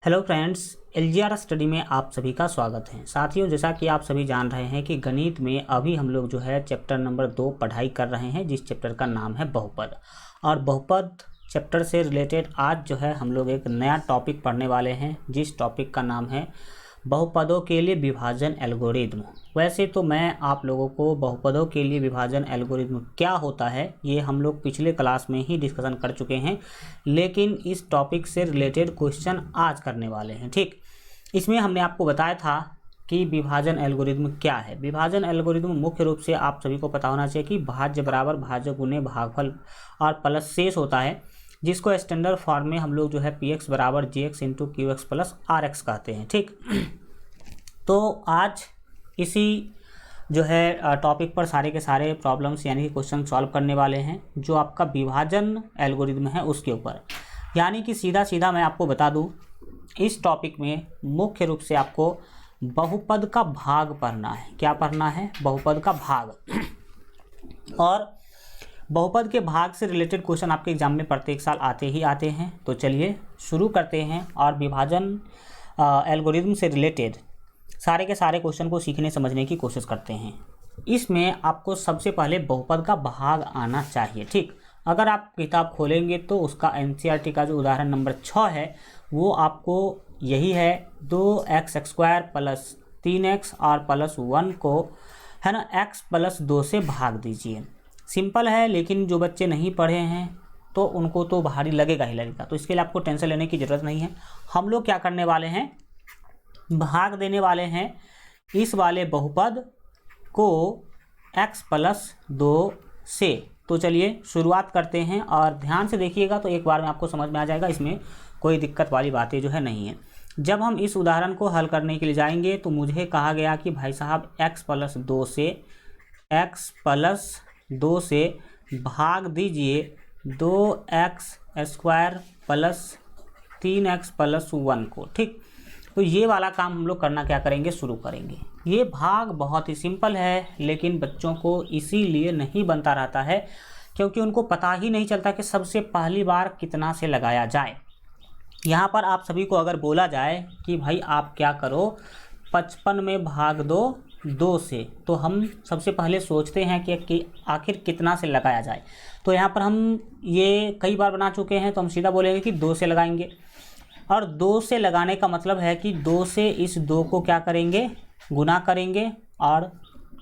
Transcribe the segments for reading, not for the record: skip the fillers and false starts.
Hello friends, LGR study में आप सभी का स्वागत है। साथियों, जैसा कि आप सभी जान रहे हैं कि गणित में अभी हम लोग जो है चैप्टर नंबर 2 पढ़ाई कर रहे हैं, जिस चैप्टर का नाम है बहुपद। और बहुपद चैप्टर से रिलेटेड आज जो है हम लोग एक नया टॉपिक पढ़ने वाले हैं, जिस टॉपिक का नाम है बहुपदों के लिए विभाजन एल्गोरिदम। वैसे तो मैं आप लोगों को बहुपदों के लिए विभाजन एल्गोरिदम क्या होता है ये हम लोग पिछले क्लास में ही डिस्कशन कर चुके हैं, लेकिन इस टॉपिक से रिलेटेड क्वेश्चन आज करने वाले हैं। ठीक, इसमें हमने आपको बताया था कि विभाजन एल्गोरिदम क्या है। विभाजन एल्गोरिदम मुख्य रूप से आप सभी को पता होना चाहिए कि भाज्य बराबर भाज्य गुने भागफल और प्लस शेष होता है, जिसको स्टैंडर्ड फॉर्म में हम लोग जो है पी एक्स बराबर J X into Q X plus R X कहते हैं। ठीक, तो आज इसी जो है टॉपिक पर सारे के सारे प्रॉब्लम्स यानी कि क्वेश्चन सॉल्व करने वाले हैं, जो आपका विभाजन एल्गोरिदम है उसके ऊपर। यानी कि सीधा सीधा मैं आपको बता दूं, इस टॉपिक में मुख्य रूप से आपको बहुपद का भाग पढ़ना है। क्या पढ़ना है? बहुपद का भाग। और बहुपद के भाग से रिलेटेड क्वेश्चन आपके एग्जाम में प्रत्येक साल आते ही आते हैं। तो चलिए शुरू करते हैं और विभाजन एल्गोरिदम से रिलेटेड सारे के सारे क्वेश्चन को सीखने समझने की कोशिश करते हैं। इसमें आपको सबसे पहले बहुपद का भाग आना चाहिए। ठीक, अगर आप किताब खोलेंगे तो उसका एनसीईआरटी का जो उदाहरण नंबर 6 है वो आपको यही है, 2x² प्लस 3x और प्लस 1 को है ना x प्लस 2 से भाग दीजिए। सिंपल है, लेकिन जो बच्चे नहीं पढ़े हैं तो उनको तो भारी लगेगा ही लगेगा। तो इसके लिए आपको टेंशन लेने की ज़रूरत नहीं है। हम लोग क्या करने वाले हैं, भाग देने वाले हैं इस वाले बहुपद को x प्लस 2 से। तो चलिए शुरुआत करते हैं और ध्यान से देखिएगा तो एक बार में आपको समझ में आ जाएगा, इसमें कोई दिक्कत वाली बातें जो है नहीं है। जब हम इस उदाहरण को हल करने के लिए जाएंगे तो मुझे कहा गया कि भाई साहब x प्लस 2 से भाग दीजिए 2x² प्लस 3x प्लस 1 को। ठीक, तो ये वाला काम हम लोग करना क्या करेंगे, शुरू करेंगे। ये भाग बहुत ही सिंपल है, लेकिन बच्चों को इसीलिए नहीं बनता रहता है क्योंकि उनको पता ही नहीं चलता कि सबसे पहली बार कितना से लगाया जाए। यहाँ पर आप सभी को अगर बोला जाए कि भाई आप क्या करो, 55 में भाग दो 2 से, तो हम सबसे पहले सोचते हैं कि आखिर कितना से लगाया जाए। तो यहाँ पर हम ये कई बार बना चुके हैं, तो हम सीधा बोलेंगे कि 2 से लगाएंगे। और 2 से लगाने का मतलब है कि 2 से इस 2 को क्या करेंगे, गुना करेंगे, और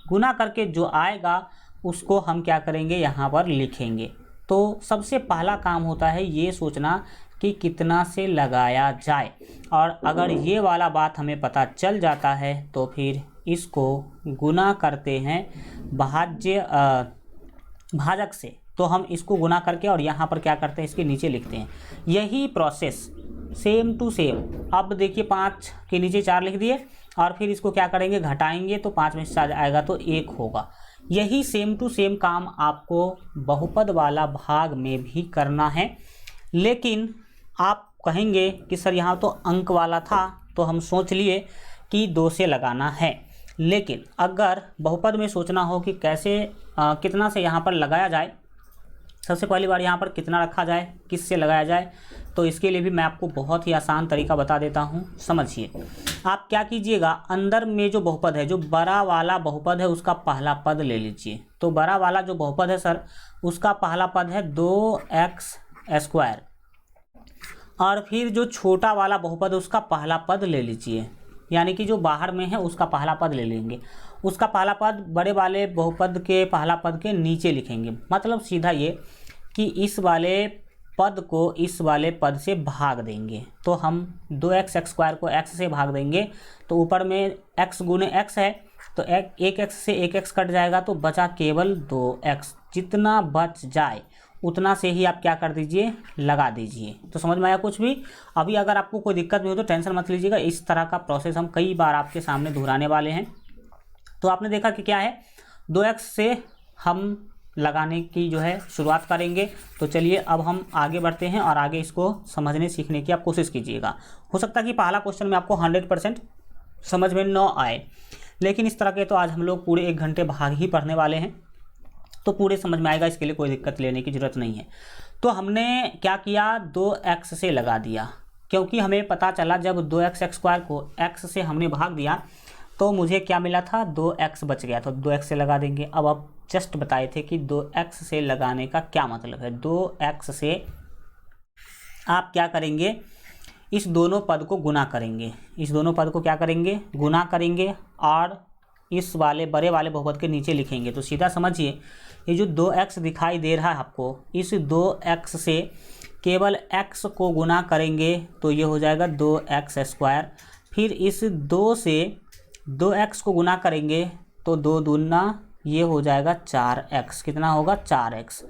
गुना करके जो आएगा उसको हम क्या करेंगे, यहाँ पर लिखेंगे। तो सबसे पहला काम होता है ये सोचना कि कितना से लगाया जाए, और अगर ये वाला बात हमें पता चल जाता है तो फिर इसको गुना करते हैं भाजक से। तो हम इसको गुना करके और यहाँ पर क्या करते हैं, इसके नीचे लिखते हैं। यही प्रोसेस सेम टू सेम। अब देखिए 5 के नीचे 4 लिख दिए और फिर इसको क्या करेंगे, घटाएंगे तो 5 में से 4 आएगा तो 1 होगा। यही सेम टू सेम काम आपको बहुपद वाला भाग में भी करना है। लेकिन आप कहेंगे कि सर यहाँ तो अंक वाला था तो हम सोच लिए कि 2 से लगाना है, लेकिन अगर बहुपद में सोचना हो कि कैसे कितना से यहाँ पर लगाया जाए, सबसे पहली बार यहाँ पर कितना रखा जाए, किस से लगाया जाए, तो इसके लिए भी मैं आपको बहुत ही आसान तरीका बता देता हूँ। समझिए, आप क्या कीजिएगा, अंदर में जो बहुपद है, जो बड़ा वाला बहुपद है, उसका पहला पद ले लीजिए। तो बड़ा वाला जो बहुपद है सर, उसका पहला पद है 2x², और फिर जो छोटा वाला बहुपद है उसका पहला पद ले लीजिए, यानी कि जो बाहर में है उसका पहला पद ले लेंगे। उसका पहला पद बड़े वाले बहुपद के पहला पद के नीचे लिखेंगे। मतलब सीधा ये कि इस वाले पद को इस वाले पद से भाग देंगे। तो हम 2x² को x से भाग देंगे, तो ऊपर में x गुने x है, तो 1x से 1x कट जाएगा तो बचा केवल 2x। जितना बच जाए उतना से ही आप क्या कर दीजिए, लगा दीजिए। तो समझ में आया कुछ भी? अभी अगर आपको कोई दिक्कत नहीं हो तो टेंशन मत लीजिएगा, इस तरह का प्रोसेस हम कई बार आपके सामने दोहराने वाले हैं। तो आपने देखा कि क्या है, 2x से हम लगाने की जो है शुरुआत करेंगे। तो चलिए अब हम आगे बढ़ते हैं और आगे इसको समझने सीखने की आप कोशिश कीजिएगा। हो सकता है कि पहला क्वेश्चन में आपको 100% समझ में न आए, लेकिन इस तरह के तो आज हम लोग पूरे 1 घंटे भाग ही पढ़ने वाले हैं, तो पूरे समझ में आएगा, इसके लिए कोई दिक्कत लेने की ज़रूरत नहीं है। तो हमने क्या किया, 2x से लगा दिया। क्योंकि हमें पता चला जब 2x² को x से हमने भाग दिया तो मुझे क्या मिला था, 2x बच गया, तो 2x से लगा देंगे। अब आप जस्ट बताए थे कि 2x से लगाने का क्या मतलब है। 2x से आप क्या करेंगे, इस दोनों पद को गुना करेंगे, इस दोनों पद को क्या करेंगे, गुना करेंगे और इस वाले बड़े वाले बहुपद के नीचे लिखेंगे। तो सीधा समझिए, ये जो 2x दिखाई दे रहा है आपको, इस 2x से केवल x को गुना करेंगे तो ये हो जाएगा 2x²। फिर इस 2 से 2x को गुना करेंगे तो 2 दूना ये हो जाएगा 4x। कितना होगा, 4x।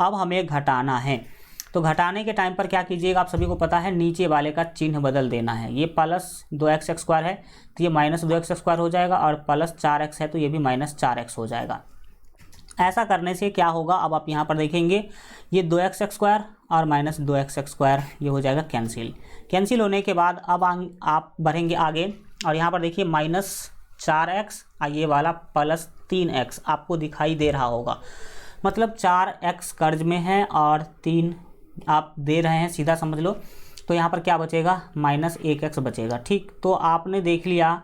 अब हमें घटाना है, तो घटाने के टाइम पर क्या कीजिएगा, आप सभी को पता है नीचे वाले का चिन्ह बदल देना है। ये प्लस 2x² है तो ये माइनस 2x² हो जाएगा, और प्लस 4x है तो ये भी माइनस 4x हो जाएगा। ऐसा करने से क्या होगा, अब आप यहाँ पर देखेंगे ये 2x² और माइनस 2x² ये हो जाएगा कैंसिल होने के बाद अब आप बढ़ेंगे आगे, और यहाँ पर देखिए माइनस 4x और ये वाला प्लस 3x आपको दिखाई दे रहा होगा। मतलब 4x कर्ज में है और 3 आप दे रहे हैं, सीधा समझ लो। तो यहाँ पर क्या बचेगा, माइनस 1x बचेगा। ठीक, तो आपने देख लिया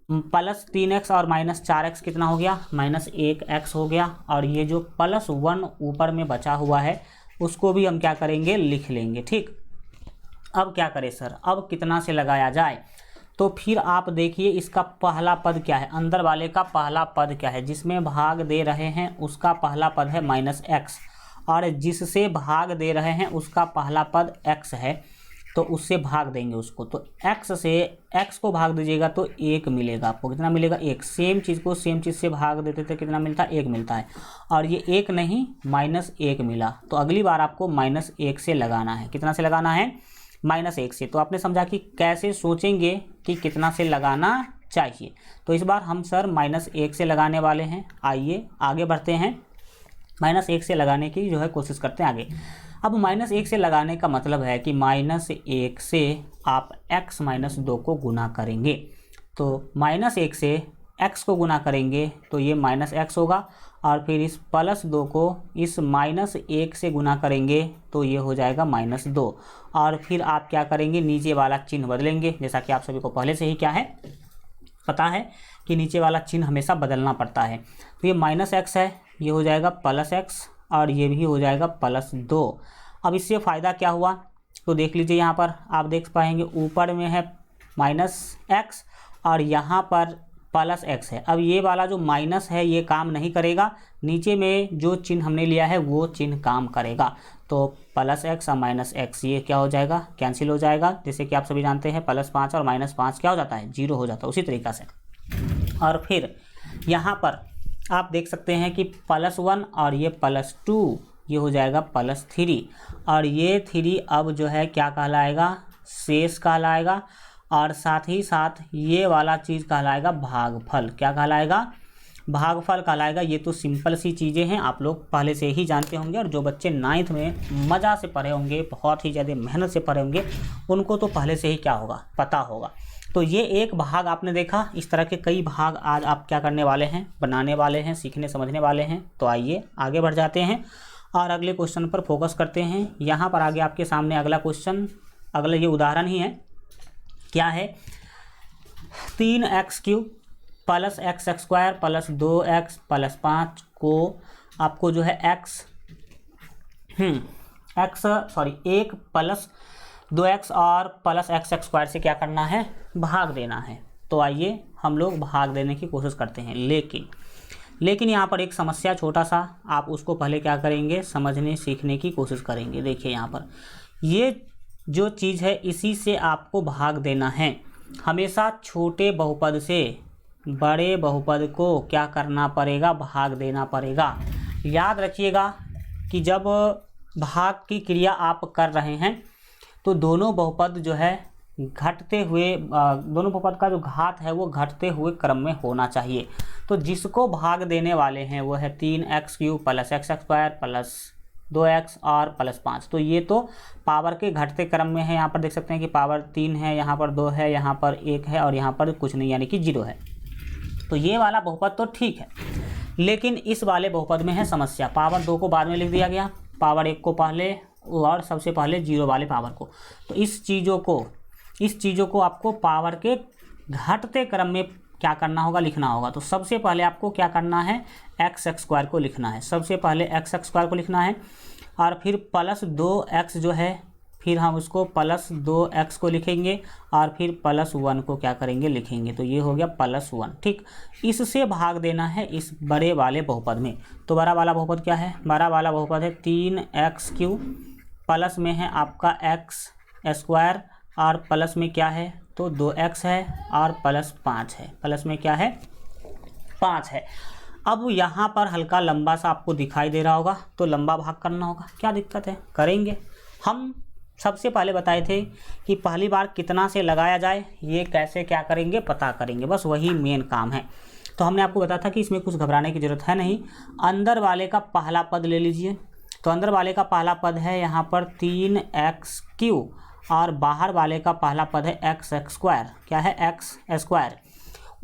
प्लस 3x और माइनस 4x कितना हो गया, माइनस 1x हो गया। और ये जो प्लस 1 ऊपर में बचा हुआ है उसको भी हम क्या करेंगे, लिख लेंगे। ठीक, अब क्या करें सर, अब कितना से लगाया जाए। तो फिर आप देखिए इसका पहला पद क्या है, अंदर वाले का पहला पद क्या है, जिसमें भाग दे रहे हैं उसका पहला पद है माइनस x, और जिससे भाग दे रहे हैं उसका पहला पद x है, तो उससे भाग देंगे उसको। तो x से x को भाग दीजिएगा तो 1 मिलेगा आपको। कितना मिलेगा, 1। सेम चीज़ को सेम चीज़ से भाग देते थे, कितना मिलता है, 1 मिलता है। और ये 1 नहीं, माइनस 1 मिला। तो अगली बार आपको माइनस 1 से लगाना है। कितना से लगाना है, माइनस 1 से। तो आपने समझा कि कैसे सोचेंगे कि कितना से लगाना चाहिए। तो इस बार हम सर माइनस 1 से लगाने वाले हैं। आइए आगे बढ़ते हैं, माइनस 1 से लगाने की जो है कोशिश करते हैं आगे। अब माइनस 1 से लगाने का मतलब है कि माइनस 1 से आप x माइनस 2 को गुना करेंगे। तो माइनस 1 से x को गुना करेंगे तो ये माइनस x होगा, और फिर इस प्लस 2 को इस माइनस 1 से गुना करेंगे तो ये हो जाएगा माइनस 2। और फिर आप क्या करेंगे, नीचे वाला चिन्ह बदलेंगे, जैसा कि आप सभी को पहले से ही क्या है, पता है कि नीचे वाला चिन्ह हमेशा बदलना पड़ता है। तो ये माइनस x है, ये हो जाएगा प्लस x, और ये भी हो जाएगा प्लस 2। अब इससे फ़ायदा क्या हुआ, तो देख लीजिए यहाँ पर आप देख पाएंगे ऊपर में है माइनस x और यहाँ पर प्लस x है। अब ये वाला जो माइनस है ये काम नहीं करेगा, नीचे में जो चिन्ह हमने लिया है वो चिन्ह काम करेगा। तो प्लस x और माइनस x ये क्या हो जाएगा, कैंसिल हो जाएगा। जैसे कि आप सभी जानते हैं प्लस 5 और माइनस 5 क्या हो जाता है, 0 हो जाता है, उसी तरीक़ा से। और फिर यहाँ पर आप देख सकते हैं कि प्लस 1 और ये प्लस 2 ये हो जाएगा प्लस 3, और ये 3 अब जो है क्या कहलाएगा, शेष कहलाएगा। और साथ ही साथ ये वाला चीज़ कहलाएगा भागफल। क्या कहलाएगा, भागफल कहलाएगा। ये तो सिंपल सी चीज़ें हैं, आप लोग पहले से ही जानते होंगे, और जो बच्चे 9th में मज़ा से पढ़े होंगे, बहुत ही ज़्यादा मेहनत से पढ़े होंगे, उनको तो पहले से ही क्या होगा, पता होगा। तो ये एक भाग आपने देखा, इस तरह के कई भाग आज आप क्या करने वाले हैं, बनाने वाले हैं, सीखने समझने वाले हैं। तो आइए आगे बढ़ जाते हैं और अगले क्वेश्चन पर फोकस करते हैं। यहाँ पर आगे आपके सामने अगला क्वेश्चन, अगला ये उदाहरण ही है। क्या है, 3x³ plus x² plus 2x plus 5 को आपको जो है 1 प्लस 2x और प्लस x² से क्या करना है, भाग देना है। तो आइए हम लोग भाग देने की कोशिश करते हैं। लेकिन यहाँ पर एक समस्या, छोटा सा, आप उसको पहले क्या करेंगे, समझने सीखने की कोशिश करेंगे। देखिए यहाँ पर ये जो चीज़ है इसी से आपको भाग देना है। हमेशा छोटे बहुपद से बड़े बहुपद को क्या करना पड़ेगा, भाग देना पड़ेगा। याद रखिएगा कि जब भाग की क्रिया आप कर रहे हैं तो दोनों बहुपद जो है घटते हुए, दोनों बहुपद का जो घात है वो घटते हुए क्रम में होना चाहिए। तो जिसको भाग देने वाले हैं वो है 3x³ plus x² plus 2x और प्लस 5। तो ये तो पावर के घटते क्रम में है। यहाँ पर देख सकते हैं कि पावर 3 है, यहाँ पर 2 है, यहाँ पर 1 है और यहाँ पर कुछ नहीं, यानी कि 0 है। तो ये वाला बहुपद तो ठीक है, लेकिन इस वाले बहुपद में है समस्या। पावर 2 को बाद में लिख दिया गया, पावर 1 को पहले और सबसे पहले जीरो वाले पावर को। तो इस चीज़ों को आपको पावर के घटते क्रम में क्या करना होगा, लिखना होगा। तो सबसे पहले आपको क्या करना है, एक्स स्क्वायर को लिखना है। सबसे पहले एक्स स्क्वायर को लिखना है और फिर प्लस 2x जो है, फिर हम उसको प्लस 2x को लिखेंगे और फिर प्लस 1 को क्या करेंगे, लिखेंगे। तो ये हो गया प्लस 1। ठीक, इससे भाग देना है इस बड़े वाले बहुपद में। तो बड़ा वाला बहुपद क्या है, बड़ा वाला बहुपद है 3x³ प्लस में है आपका एक्स स्क्वायर और प्लस में क्या है, तो 2x है और प्लस 5 है। प्लस में क्या है, 5 है। अब यहाँ पर हल्का लंबा सा आपको दिखाई दे रहा होगा, तो लंबा भाग करना होगा। क्या दिक्कत है, करेंगे। हम सबसे पहले बताए थे कि पहली बार कितना से लगाया जाए, ये कैसे क्या करेंगे, पता करेंगे। बस वही मेन काम है। तो हमने आपको बताया था कि इसमें कुछ घबराने की ज़रूरत है नहीं। अंदर वाले का पहला पद ले लीजिए। तो अंदर वाले का पहला पद है यहाँ पर 3x³ और बाहर वाले का पहला पद है एक्स स्क्वायर। क्या है, एक्स स्क्वायर।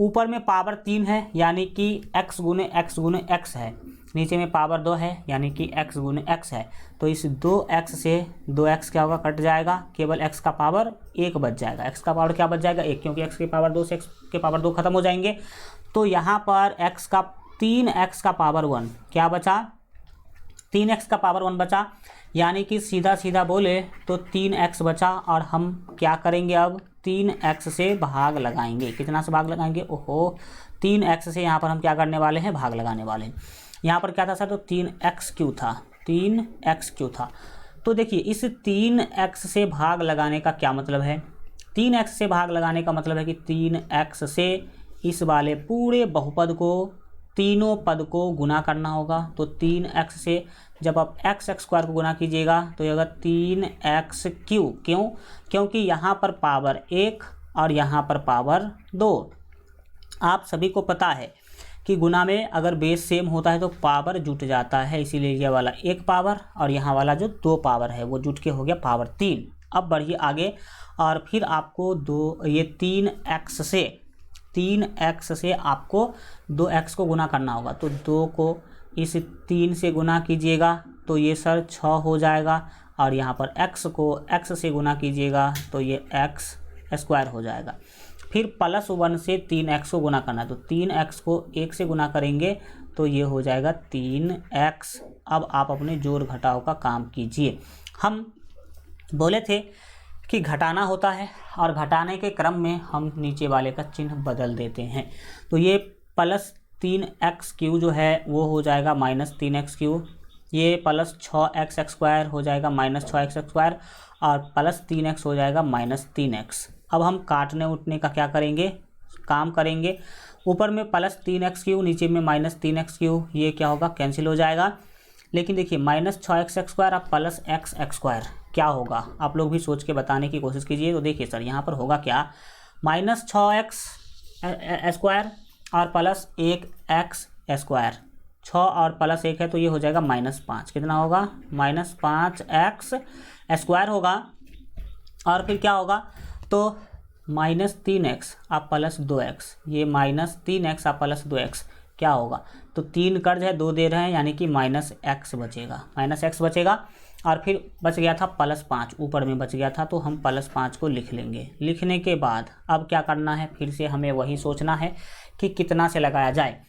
ऊपर में पावर 3 है यानी कि x गुने x है। नीचे में पावर 2 है यानी कि x गुने x है। तो इस 2x से 2x क्या होगा, कट जाएगा। केवल x का पावर 1 बच जाएगा। x का पावर क्या बच जाएगा, 1, क्योंकि x के पावर 2 से x के पावर 2 खत्म हो जाएंगे। तो यहाँ पर x का 3x का पावर 1 क्या बचा, 3x का पावर 1 बचा। यानी कि सीधा सीधा बोले तो 3x बचा और हम क्या करेंगे, अब 3x से भाग लगाएंगे। कितना से भाग लगाएंगे, ओहो, 3x से यहाँ पर हम क्या करने वाले हैं, भाग लगाने वाले हैं। यहाँ पर क्या था सर, तो 3x³ था, 3x³ था। तो देखिए इस 3x से भाग लगाने का क्या मतलब है, 3x से भाग लगाने का मतलब है कि 3x से इस वाले पूरे बहुपद को, तीनों पद को गुना करना होगा। तो 3x से जब आप x स्क्वायर को गुना कीजिएगा तो ये होगा 3x³। क्यों, क्योंकि यहाँ पर पावर 1 और यहाँ पर पावर 2। आप सभी को पता है कि गुना में अगर बेस सेम होता है तो पावर जुट जाता है, इसीलिए ये वाला 1 पावर और यहाँ वाला जो 2 पावर है वो जुट के हो गया पावर 3। अब बढ़िए आगे और फिर आपको ये 3x से आपको 2x को गुना करना होगा। तो 2 को इस 3 से गुना कीजिएगा तो ये सर 6 हो जाएगा और यहाँ पर x को x से गुना कीजिएगा तो ये x स्क्वायर हो जाएगा। फिर प्लस 1 से 3x को गुना करना है। तो 3x को 1 से गुना करेंगे तो ये हो जाएगा 3x। अब आप अपने जोड़ घटाव का काम कीजिए। हम बोले थे कि घटाना होता है और घटाने के क्रम में हम नीचे वाले का चिन्ह बदल देते हैं। तो ये प्लस 3x³ जो है वो हो जाएगा माइनस 3x³। ये प्लस 6x स्क्वायर हो जाएगा माइनस 6x स्क्वायर और प्लस 3x हो जाएगा माइनस 3x। अब हम काटने उठने का क्या करेंगे, काम करेंगे। ऊपर में प्लस 3x³, नीचे में माइनस 3x³, ये क्या होगा, कैंसिल हो जाएगा। लेकिन देखिए माइनस 6x स्क्वायर और प्लस x स्क्वायर क्या होगा, आप लोग भी सोच के बताने की कोशिश कीजिए। तो देखिए सर यहाँ पर होगा क्या, माइनस 6x स्क्वायर और प्लस 1x स्क्वायर। 6 और प्लस 1 है तो ये हो जाएगा माइनस 5। कितना होगा, माइनस 5x स्क्वायर होगा। और फिर क्या होगा, तो माइनस 3x आप प्लस 2x, ये माइनस 3x आप प्लस 2x क्या होगा, तो 3 कर्ज है 2 दे रहे हैं यानी कि माइनस x बचेगा, माइनस x बचेगा। और फिर बच गया था प्लस 5, ऊपर में बच गया था तो हम प्लस 5 को लिख लेंगे। लिखने के बाद अब क्या करना है, फिर से हमें वही सोचना है कि कितना से लगाया जाए।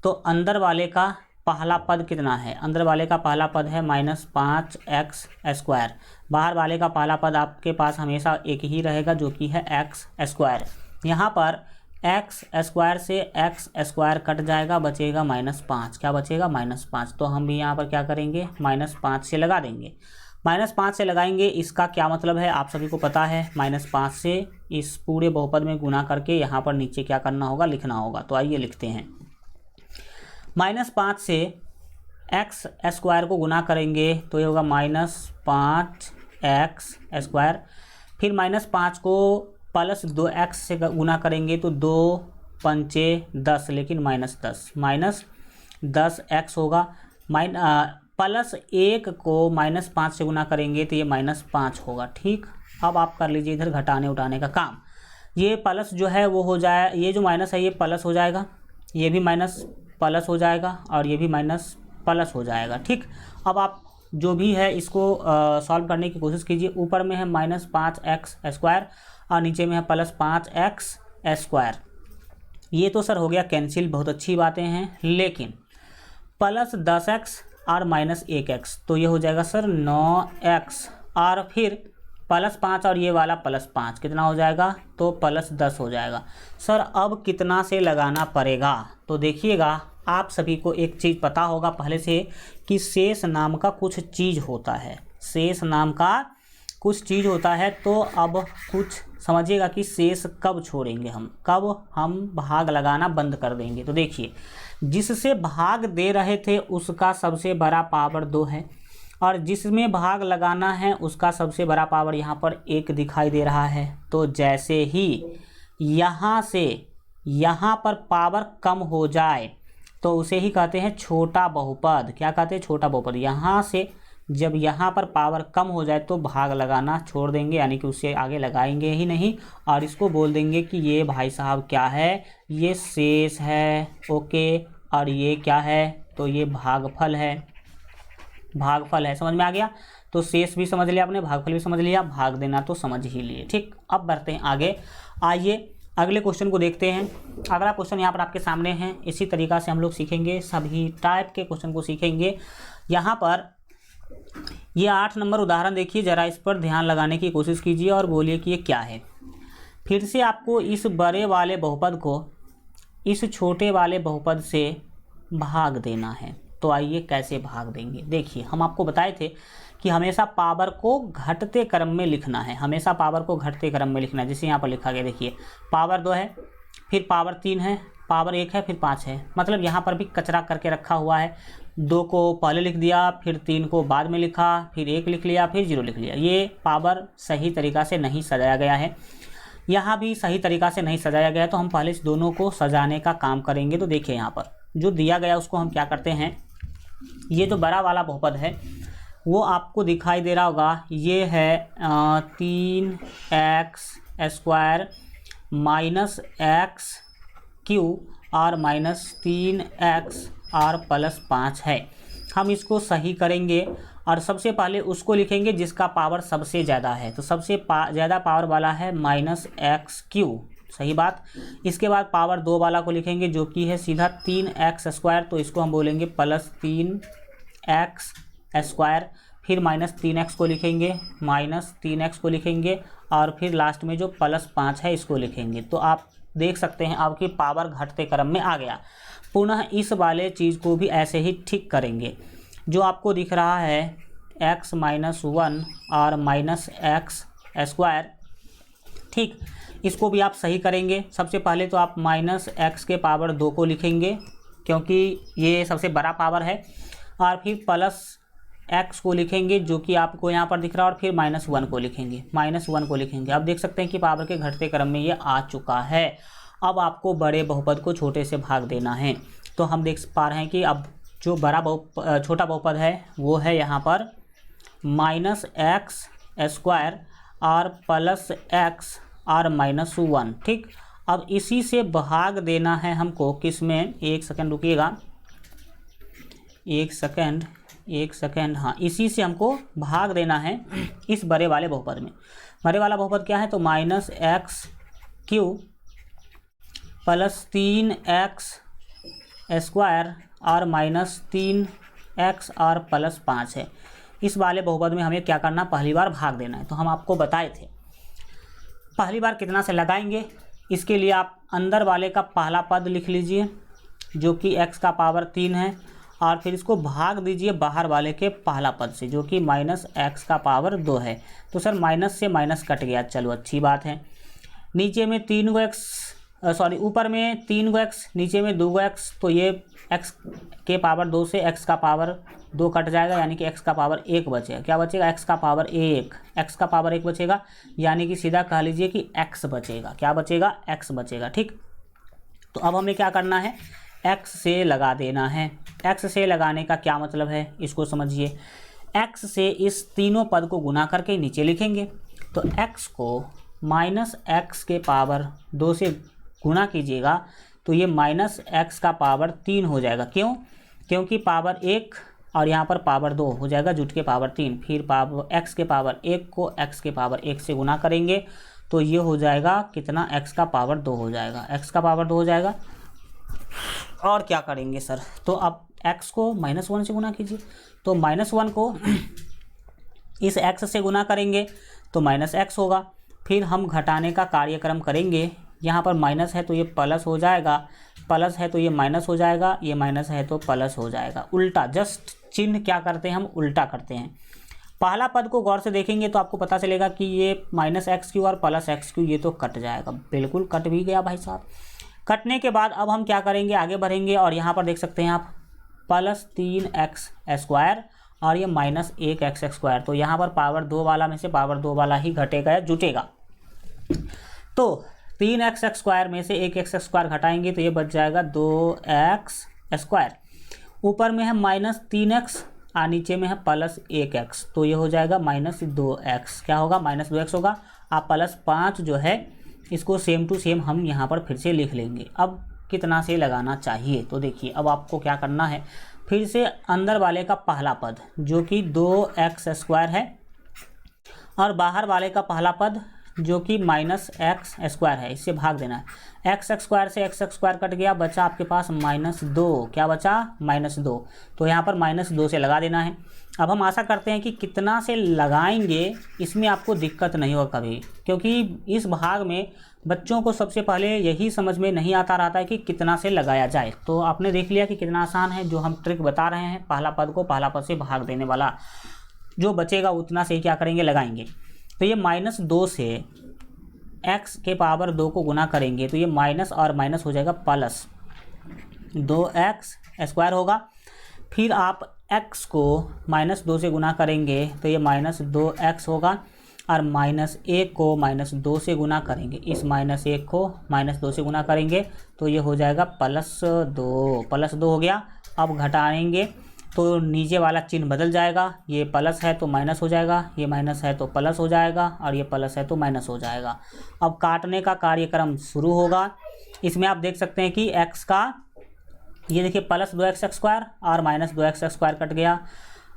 तो अंदर वाले का पहला पद कितना है, अंदर वाले का पहला पद है माइनस 5x स्क्वायर। बाहर वाले का पहला पद आपके पास हमेशा एक ही रहेगा जो कि है x स्क्वायर। यहाँ पर x स्क्वायर से x स्क्वायर कट जाएगा, बचेगा माइनस 5। क्या बचेगा, माइनस 5। तो हम भी यहाँ पर क्या करेंगे, माइनस 5 से लगा देंगे। माइनस 5 से लगाएंगे, इसका क्या मतलब है आप सभी को पता है। माइनस 5 से इस पूरे बहुपद में गुना करके यहाँ पर नीचे क्या करना होगा, लिखना होगा। तो आइए लिखते हैं, माइनस 5 से x स्क्वायर को गुना करेंगे तो ये होगा माइनस 5x स्क्वायर। फिर माइनस 5 को प्लस 2x से गुना करेंगे तो 2 पंचे 10, लेकिन माइनस 10, माइनस 10x होगा। प्लस 1 को माइनस 5 से गुना करेंगे तो ये माइनस 5 होगा। ठीक, अब आप कर लीजिए इधर घटाने उठाने का काम। ये प्लस जो है वो हो जाए, ये जो माइनस है ये प्लस हो जाएगा, ये भी माइनस प्लस हो जाएगा और ये भी माइनस प्लस हो जाएगा। ठीक, अब आप जो भी है इसको सॉल्व करने की कोशिश कीजिए। ऊपर में है -5x² और नीचे में है +5x²। ये तो सर हो गया कैंसिल, बहुत अच्छी बातें हैं, लेकिन +10x और -1x तो ये हो जाएगा सर 9x, और फिर +5 और ये वाला +5 कितना हो जाएगा, तो +10 हो जाएगा। सर अब कितना से लगाना पड़ेगा, तो देखिएगा आप सभी को एक चीज़ पता होगा पहले से कि शेष नाम का कुछ चीज़ होता है, शेष नाम का कुछ चीज़ होता है। तो अब कुछ समझिएगा कि शेष कब छोड़ेंगे हम, कब हम भाग लगाना बंद कर देंगे। तो देखिए, जिससे भाग दे रहे थे उसका सबसे बड़ा पावर 2 है, और जिसमें भाग लगाना है उसका सबसे बड़ा पावर यहाँ पर 1 दिखाई दे रहा है। तो जैसे ही यहाँ से यहाँ पर पावर कम हो जाए तो उसे ही कहते हैं छोटा बहुपद। क्या कहते हैं, छोटा बहुपद। यहाँ से जब यहाँ पर पावर कम हो जाए तो भाग लगाना छोड़ देंगे, यानी कि उससे आगे लगाएंगे ही नहीं, और इसको बोल देंगे कि ये भाई साहब क्या है, ये शेष है। ओके, और ये क्या है, तो ये भागफल है, भागफल है। समझ में आ गया। तो शेष भी समझ लिया आपने, भागफल भी समझ लिया, भाग देना तो समझ ही लिए। ठीक, अब बढ़ते हैं आगे। आइए अगले क्वेश्चन को देखते हैं। अगला क्वेश्चन यहाँ पर आपके सामने है। इसी तरीक़ा से हम लोग सीखेंगे, सभी टाइप के क्वेश्चन को सीखेंगे। यहाँ पर ये 8 नंबर उदाहरण देखिए, ज़रा इस पर ध्यान लगाने की कोशिश कीजिए और बोलिए कि ये क्या है। फिर से आपको इस बड़े वाले बहुपद को इस छोटे वाले बहुपद से भाग देना है। तो आइए कैसे भाग देंगे। देखिए, हम आपको बताए थे कि हमेशा पावर को घटते क्रम में लिखना है, हमेशा पावर को घटते क्रम में लिखना है। जैसे यहाँ पर लिखा गया, देखिए पावर 2 है, फिर पावर 3 है, पावर 1 है, फिर 5 है। मतलब यहाँ पर भी कचरा करके रखा हुआ है। 2 को पहले लिख दिया, फिर 3 को बाद में लिखा, फिर 1 लिख लिया, फिर 0 लिख लिया। ये पावर सही तरीक़ा से नहीं सजाया गया है, यहाँ भी सही तरीक़ा से नहीं सजाया गया है। तो हम पहले इस दोनों को सजाने का काम करेंगे। तो देखिए, यहाँ पर जो दिया गया उसको हम क्या करते हैं, ये जो बड़ा वाला बहुपद है वो आपको दिखाई दे रहा होगा, ये है 3x² -x³ और -3x और +5 है। हम इसको सही करेंगे और सबसे पहले उसको लिखेंगे जिसका पावर सबसे ज़्यादा है। तो सबसे ज़्यादा पावर वाला है -x³, सही बात। इसके बाद पावर 2 वाला को लिखेंगे जो कि है सीधा 3x², तो इसको हम बोलेंगे +3x²। फिर -3x को लिखेंगे, -3x को लिखेंगे, और फिर लास्ट में जो +5 है इसको लिखेंगे। तो आप देख सकते हैं आपकी पावर घटते क्रम में आ गया। पुनः इस वाले चीज़ को भी ऐसे ही ठीक करेंगे। जो आपको दिख रहा है x - 1 और -x², ठीक, इसको भी आप सही करेंगे। सबसे पहले तो आप -x⁻² को लिखेंगे क्योंकि ये सबसे बड़ा पावर है, और फिर +x को लिखेंगे जो कि आपको यहाँ पर दिख रहा है, और फिर -1 को लिखेंगे, -1 को लिखेंगे। अब देख सकते हैं कि पावर के घटते क्रम में ये आ चुका है। अब आपको बड़े बहुपद को छोटे से भाग देना है। तो हम देख पा रहे हैं कि अब जो छोटा बहुपद है वो है यहाँ पर -x² और +x और -1। ठीक, अब इसी से भाग देना है हमको, किस में, 1 सेकंड रुकिएगा, 1 सेकंड, हाँ, इसी से हमको भाग देना है इस बड़े वाले बहुपद में। बड़े वाला बहुपद क्या है, तो -x³ +3x² और -3x और +5 है। इस वाले बहुपद में हमें क्या करना, पहली बार भाग देना है। तो हम आपको बताए थे पहली बार कितना से लगाएंगे। इसके लिए आप अंदर वाले का पहला पद लिख लीजिए जो कि x का पावर 3 है, और फिर इसको भाग दीजिए बाहर वाले के पहला पद से जो कि -x का पावर 2 है। तो सर माइनस से माइनस कट गया, चलो अच्छी बात है। नीचे में 3x, ऊपर में 3x, नीचे में 2x, तो ये x के पावर 2 से x का पावर 2 कट जाएगा, यानी कि x का पावर 1 बचेगा। क्या बचेगा, x का पावर 1, x का पावर 1 बचेगा, यानी कि सीधा कह लीजिए कि x बचेगा। क्या बचेगा, x बचेगा। ठीक, तो अब हमें क्या करना है, x से लगा देना है। x से लगाने का क्या मतलब है, इसको समझिए। x से इस तीनों पद को गुना करके नीचे लिखेंगे। तो x को -x के पावर 2 से गुना कीजिएगा तो ये -x का पावर 3 हो जाएगा। क्यों, क्योंकि पावर 1 और यहाँ पर पावर 2 हो जाएगा जुट के पावर 3, फिर पावर x के पावर 1 को x के पावर 1 से गुना करेंगे तो ये हो जाएगा कितना, x का पावर 2 हो जाएगा, x का पावर 2 हो जाएगा। और क्या करेंगे सर, तो अब x को -1 से गुना कीजिए, तो -1 को इस x से गुना करेंगे तो -x होगा। फिर हम घटाने का कार्यक्रम करेंगे, यहाँ पर माइनस है तो ये प्लस हो जाएगा, प्लस है तो ये माइनस हो जाएगा, ये माइनस है तो प्लस हो जाएगा। उल्टा, जस्ट चिन्ह क्या करते हैं हम, उल्टा करते हैं। पहला पद को गौर से देखेंगे तो आपको पता चलेगा कि ये -x³ और +x³ ये तो कट जाएगा, बिल्कुल कट भी गया भाई साहब। कटने के बाद अब हम क्या करेंगे, आगे बढ़ेंगे और यहाँ पर देख सकते हैं आप +3x² और ये -1x²। तो यहाँ पर पावर 2 वाला में से पावर 2 वाला ही घटेगा या जुटेगा। तो 3x² में से 1x² घटाएंगे तो ये बच जाएगा 2x²। ऊपर में है -3x और नीचे में है +1x, तो ये हो जाएगा -2x। क्या होगा, -2x होगा। आप +5 जो है इसको सेम टू सेम हम यहाँ पर फिर से लिख लेंगे। अब कितना से लगाना चाहिए, तो देखिए अब आपको क्या करना है, फिर से अंदर वाले का पहला पद जो कि 2x² है और बाहर वाले का पहला पद जो कि -x² है, इससे भाग देना है। x² से x² कट गया, बचा आपके पास -2। क्या बचा, -2। तो यहाँ पर -2 से लगा देना है। अब हम आशा करते हैं कि कितना से लगाएंगे इसमें आपको दिक्कत नहीं होगा कभी, क्योंकि इस भाग में बच्चों को सबसे पहले यही समझ में नहीं आता रहता है कि कितना से लगाया जाए। तो आपने देख लिया कि कितना आसान है, जो हम ट्रिक बता रहे हैं, पहला पद को पहला पद से भाग देने वाला, जो बचेगा उतना से क्या करेंगे, लगाएंगे। तो ये -2 से x के पावर 2 को गुना करेंगे तो ये माइनस और माइनस हो जाएगा प्लस 2x² होगा। फिर आप x को -2 से गुना करेंगे तो ये -2x होगा और -1 को -2 से गुना करेंगे, इस -1 को -2 से गुना करेंगे तो ये हो जाएगा +2 हो गया। अब घटाएंगे तो नीचे वाला चिन्ह बदल जाएगा, ये प्लस है तो माइनस हो जाएगा, ये माइनस है तो प्लस हो जाएगा और ये प्लस है तो माइनस हो जाएगा। अब काटने का कार्यक्रम शुरू होगा। इसमें आप देख सकते हैं कि x का, ये देखिए +2x² और -2x² कट गया,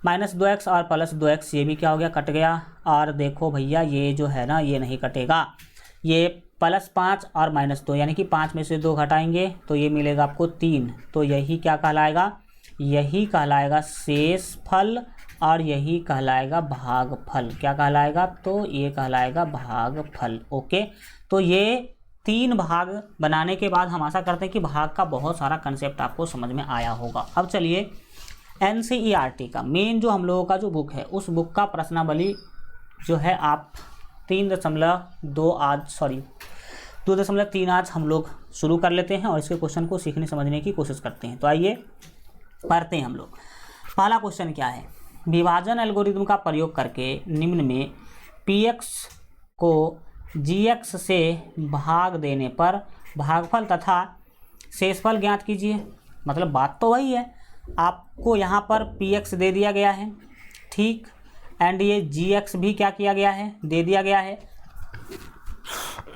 -2x और +2x ये भी क्या हो गया, कट गया। और देखो भैया ये जो है ना ये नहीं कटेगा, ये +5 और -2 यानी कि 5 में से 2 घटाएंगे तो ये मिलेगा आपको 3। तो यही क्या कहलाएगा, यही कहलाएगा शेषफल और यही कहलाएगा भागफल। क्या कहलाएगा, तो ये कहलाएगा भागफल। ओके, तो ये 3 भाग बनाने के बाद हम आशा करते हैं कि भाग का बहुत सारा कंसेप्ट आपको समझ में आया होगा। अब चलिए NCERT का मेन जो हम लोगों का जो बुक है, उस बुक का प्रश्नावली जो है आप 2.3 आज हम लोग शुरू कर लेते हैं और इसके क्वेश्चन को सीखने समझने की कोशिश करते हैं। तो आइए पढ़ते हैं हम लोग। पहला क्वेश्चन क्या है, विभाजन एल्गोरिथम का प्रयोग करके निम्न में px को gx से भाग देने पर भागफल तथा शेषफल ज्ञात कीजिए। मतलब बात तो वही है, आपको यहाँ पर px दे दिया गया है, ठीक, एंड ये gx भी क्या किया गया है, दे दिया गया है।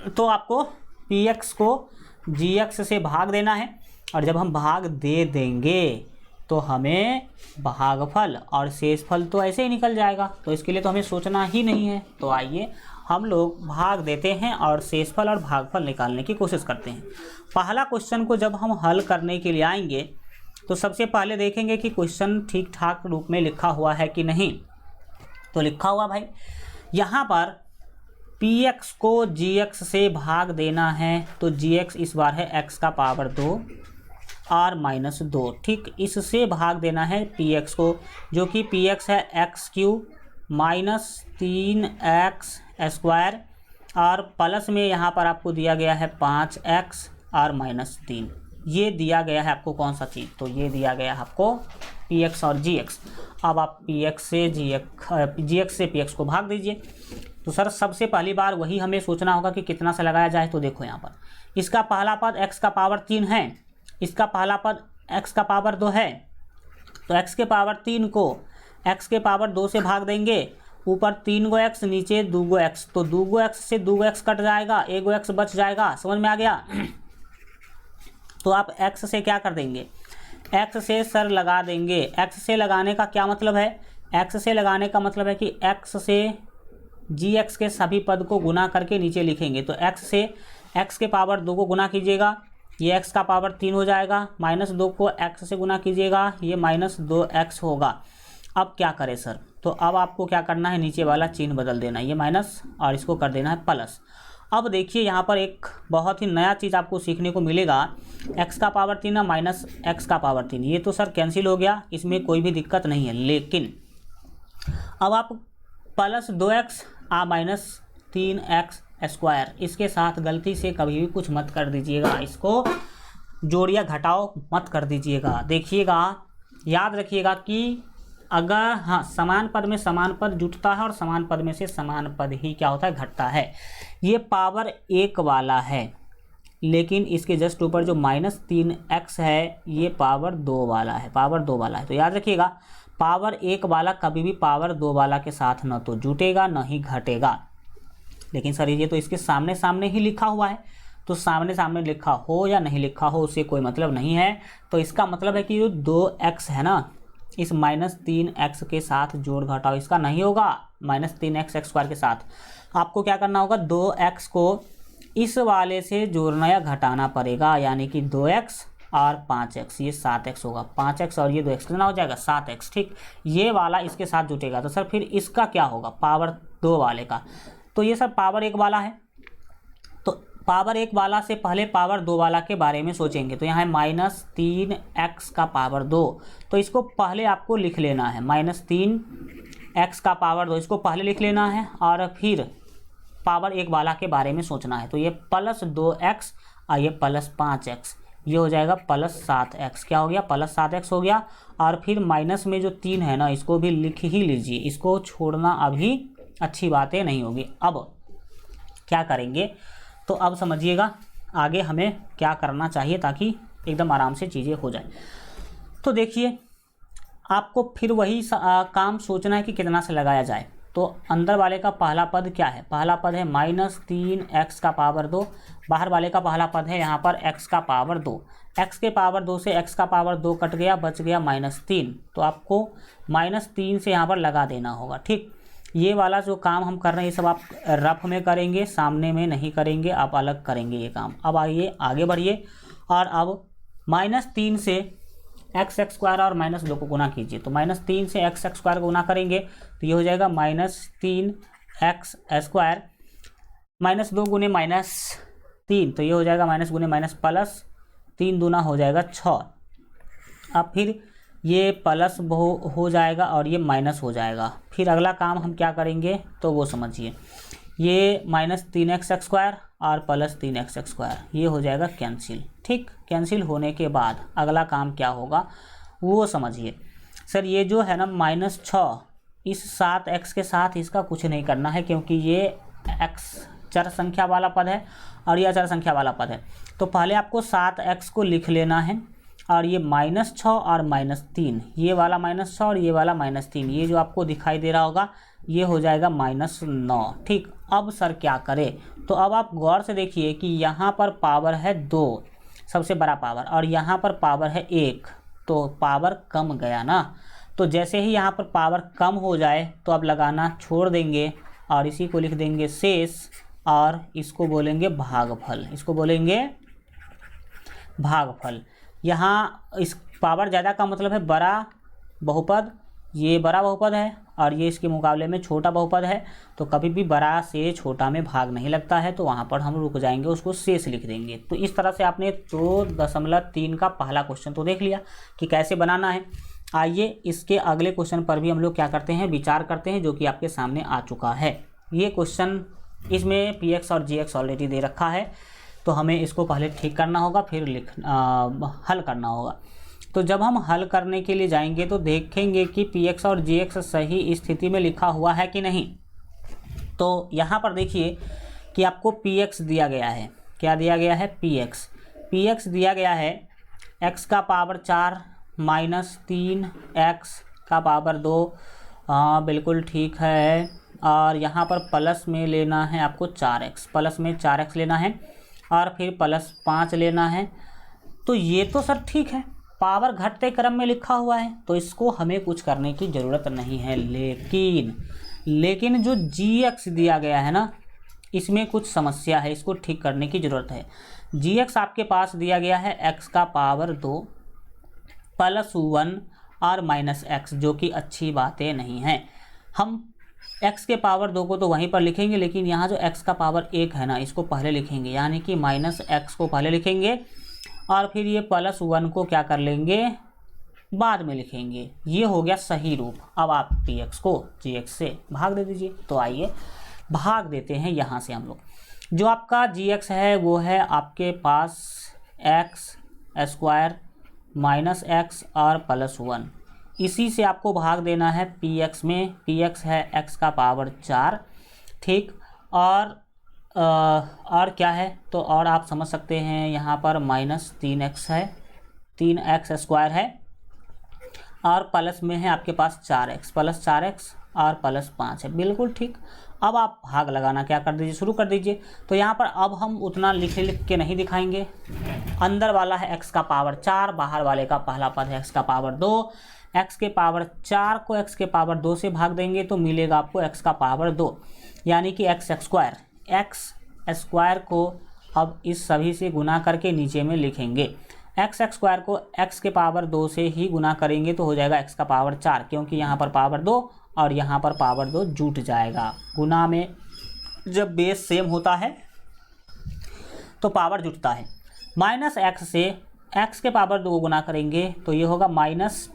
तो आपको px को gx से भाग देना है और जब हम भाग दे देंगे तो हमें भागफल और शेषफल तो ऐसे ही निकल जाएगा, तो इसके लिए तो हमें सोचना ही नहीं है। तो आइए हम लोग भाग देते हैं और शेषफल और भागफल निकालने की कोशिश करते हैं। पहला क्वेश्चन को जब हम हल करने के लिए आएंगे तो सबसे पहले देखेंगे कि क्वेश्चन ठीक ठाक रूप में लिखा हुआ है कि नहीं। तो लिखा हुआ भाई, यहाँ पर px को gx से भाग देना है तो gx इस बार है x का पावर 2 और -2, ठीक, इससे भाग देना है px को, जो कि px है x³ -3x² और प्लस में यहाँ पर आपको दिया गया है 5x और -3। ये दिया गया है आपको कौन सा चीज़, तो ये दिया गया है आपको px और gx। अब आप gx से px को भाग दीजिए। तो सर सबसे पहली बार वही हमें सोचना होगा कि कितना से लगाया जाए। तो देखो यहाँ पर इसका पहला पद x का पावर 3 है, इसका पहला पद x का पावर 2 है, तो x के पावर 3 को x के पावर 2 से भाग देंगे। ऊपर 3 गो x, नीचे 2 गो x, तो 2 गो x से 2 गो x कट जाएगा, 1 गो x बच जाएगा। समझ में आ गया। तो आप x से क्या कर देंगे, एक्स से सर लगा देंगे। एक्स से लगाने का क्या मतलब है? एक्स से लगाने का मतलब है कि एक्स से जी एक्स के सभी पद को गुना करके नीचे लिखेंगे। तो एक्स से एक्स के पावर 2 को गुना कीजिएगा, ये एक्स का पावर 3 हो जाएगा, -2 को एक्स से गुना कीजिएगा, ये -2x होगा। अब क्या करें सर? तो अब आपको क्या करना है, नीचे वाला चिन्ह बदल देना, ये माइनस और इसको कर देना है प्लस। अब देखिए यहाँ पर एक बहुत ही नया चीज़ आपको सीखने को मिलेगा, x का पावर 3 माइनस एक्स का पावर 3, ये तो सर कैंसिल हो गया, इसमें कोई भी दिक्कत नहीं है। लेकिन अब आप +2x -3x स्क्वायर, इसके साथ गलती से कभी भी कुछ मत कर दीजिएगा, इसको जोड़िया घटाओ मत कर दीजिएगा। देखिएगा, याद रखिएगा कि अगर हाँ समान पद में समान पद जुटता है और समान पद में से समान पद ही क्या होता है, घटता है। ये पावर 1 वाला है, लेकिन इसके जस्ट ऊपर जो -3x है ये पावर 2 वाला है, पावर 2 वाला है। तो याद रखिएगा, पावर 1 वाला कभी भी पावर 2 वाला के साथ न तो जुटेगा न ही घटेगा। लेकिन सर ये तो इसके सामने सामने ही लिखा हुआ है, तो सामने सामने लिखा हो या नहीं लिखा हो उससे कोई मतलब नहीं है। तो इसका मतलब है कि जो 2x है ना, इस -3x के साथ जोड़ घटाओ इसका नहीं होगा, -3x स्क्वायर के साथ आपको क्या करना होगा, 2x को इस वाले से जोड़ना या घटाना पड़ेगा, यानी कि 2x और 5x, ये 7x होगा, 5x और ये 2x कितना हो जाएगा, 7x। ठीक, ये वाला इसके साथ जुटेगा। तो सर फिर इसका क्या होगा, पावर 2 वाले का। तो ये सर पावर 1 वाला है, तो पावर 1 वाला से पहले पावर 2 वाला के बारे में सोचेंगे। तो यहाँ है -3x का पावर 2, तो इसको पहले आपको लिख लेना है, -3x का पावर 2 इसको पहले लिख लेना है, और फिर पावर 1 वाला के बारे में सोचना है। तो ये +2x और ये +5x, ये हो जाएगा +7x। क्या हो गया, +7x हो गया। और फिर माइनस में जो 3 है ना, इसको भी लिख ही लीजिए, इसको छोड़ना अभी अच्छी बातें नहीं होगी। अब क्या करेंगे, तो अब समझिएगा आगे हमें क्या करना चाहिए ताकि एकदम आराम से चीज़ें हो जाए। तो देखिए, आपको फिर वही काम सोचना है कि कितना से लगाया जाए। तो अंदर वाले का पहला पद क्या है, पहला पद है -3x का पावर 2, बाहर वाले का पहला पद है यहाँ पर x का पावर 2। x के पावर 2 से x का पावर 2 कट गया, बच गया -3। तो आपको -3 से यहाँ पर लगा देना होगा। ठीक, ये वाला जो काम हम कर रहे हैं ये सब आप रफ में करेंगे, सामने में नहीं करेंगे, आप अलग करेंगे ये काम। अब आइए आगे बढ़िए, और अब -3 से एक्स स्क्वायर और -2 को गुना कीजिए। तो -3 से एक्स स्क्वायर को गुना करेंगे तो ये हो जाएगा -3x स्क्वायर, -2 गुने -3, तो ये हो जाएगा माइनस गुने माइनस प्लस, 3 दूना हो जाएगा 6। अब फिर ये प्लस हो जाएगा और ये माइनस हो जाएगा। फिर अगला काम हम क्या करेंगे तो वो समझिए, ये -3x स्क्वायर और +3x स्क्वायर ये हो जाएगा कैंसिल। ठीक, कैंसिल होने के बाद अगला काम क्या होगा वो समझिए। सर ये जो है ना -6, इस 7x के साथ इसका कुछ नहीं करना है, क्योंकि ये x चर संख्या वाला पद है और यह अचर संख्या वाला पद है। तो पहले आपको 7x को लिख लेना है, और ये -6 और -3, ये वाला -6 और ये वाला -3, ये जो आपको दिखाई दे रहा होगा ये हो जाएगा -9। ठीक, अब सर क्या करें, तो अब आप गौर से देखिए कि यहाँ पर पावर है 2 सबसे बड़ा पावर, और यहाँ पर पावर है 1, तो पावर कम गया ना। तो जैसे ही यहाँ पर पावर कम हो जाए तो अब लगाना छोड़ देंगे और इसी को लिख देंगे शेष, और इसको बोलेंगे भागफल, इसको बोलेंगे भागफल। यहाँ इस पावर ज़्यादा का मतलब है बड़ा बहुपद, ये बड़ा बहुपद है और ये इसके मुकाबले में छोटा बहुपद है। तो कभी भी बड़ा से छोटा में भाग नहीं लगता है, तो वहाँ पर हम रुक जाएंगे, उसको शेष लिख देंगे। तो इस तरह से आपने 2.3 का पहला क्वेश्चन तो देख लिया कि कैसे बनाना है। आइए इसके अगले क्वेश्चन पर भी हम लोग क्या करते हैं, विचार करते हैं, जो कि आपके सामने आ चुका है। ये क्वेश्चन, इसमें px और gx ऑलरेडी दे रखा है, तो हमें इसको पहले ठीक करना होगा, फिर हल करना होगा। तो जब हम हल करने के लिए जाएंगे तो देखेंगे कि px और gx सही स्थिति में लिखा हुआ है कि नहीं। तो यहाँ पर देखिए कि आपको px दिया गया है, क्या दिया गया है, px दिया गया है x का पावर 4 -3x का पावर 2, हाँ बिल्कुल ठीक है। और यहाँ पर प्लस में लेना है आपको 4x, प्लस में 4x लेना है और फिर +5 लेना है। तो ये तो सर ठीक है, पावर घटते क्रम में लिखा हुआ है तो इसको हमें कुछ करने की ज़रूरत नहीं है, लेकिन जो gx दिया गया है ना, इसमें कुछ समस्या है, इसको ठीक करने की ज़रूरत है। gx आपके पास दिया गया है x का पावर 2 प्लस 1 और माइनस x, जो कि अच्छी बातें नहीं हैं। हम x के पावर 2 को तो वहीं पर लिखेंगे, लेकिन यहाँ जो x का पावर 1 है ना, इसको पहले लिखेंगे, यानी कि माइनस x को पहले लिखेंगे और फिर ये प्लस 1 को क्या कर लेंगे, बाद में लिखेंगे। ये हो गया सही रूप। अब आप px को gx से भाग दे दीजिए। तो आइए भाग देते हैं यहाँ से हम लोग। जो आपका gx है वो है आपके पास x स्क्वायर माइनस x और प्लस 1, इसी से आपको भाग देना है px में। px है x का पावर 4, ठीक। और क्या है, तो और आप समझ सकते हैं यहाँ पर माइनस 3x है, 3x स्क्वायर है और प्लस में है आपके पास 4x, प्लस 4x और प्लस 5 है, बिल्कुल ठीक। अब आप भाग लगाना क्या कर दीजिए, शुरू कर दीजिए। तो यहाँ पर अब हम उतना लिख के नहीं दिखाएंगे। अंदर वाला है x का पावर 4, बाहर वाले का पहला पद है x का पावर 2। x के पावर 4 को x के पावर 2 से भाग देंगे तो मिलेगा आपको x का पावर 2, यानी कि x स्क्वायर। x स्क्वायर को अब इस सभी से गुना करके नीचे में लिखेंगे। x स्क्वायर को x के पावर 2 से ही गुना करेंगे तो हो जाएगा x का पावर 4, क्योंकि यहाँ पर पावर 2 और यहाँ पर पावर 2 जुट जाएगा। गुना में जब बेस सेम होता है तो पावर जुटता है। माइनस x से x के पावर 2 गुना करेंगे तो ये होगा माइनस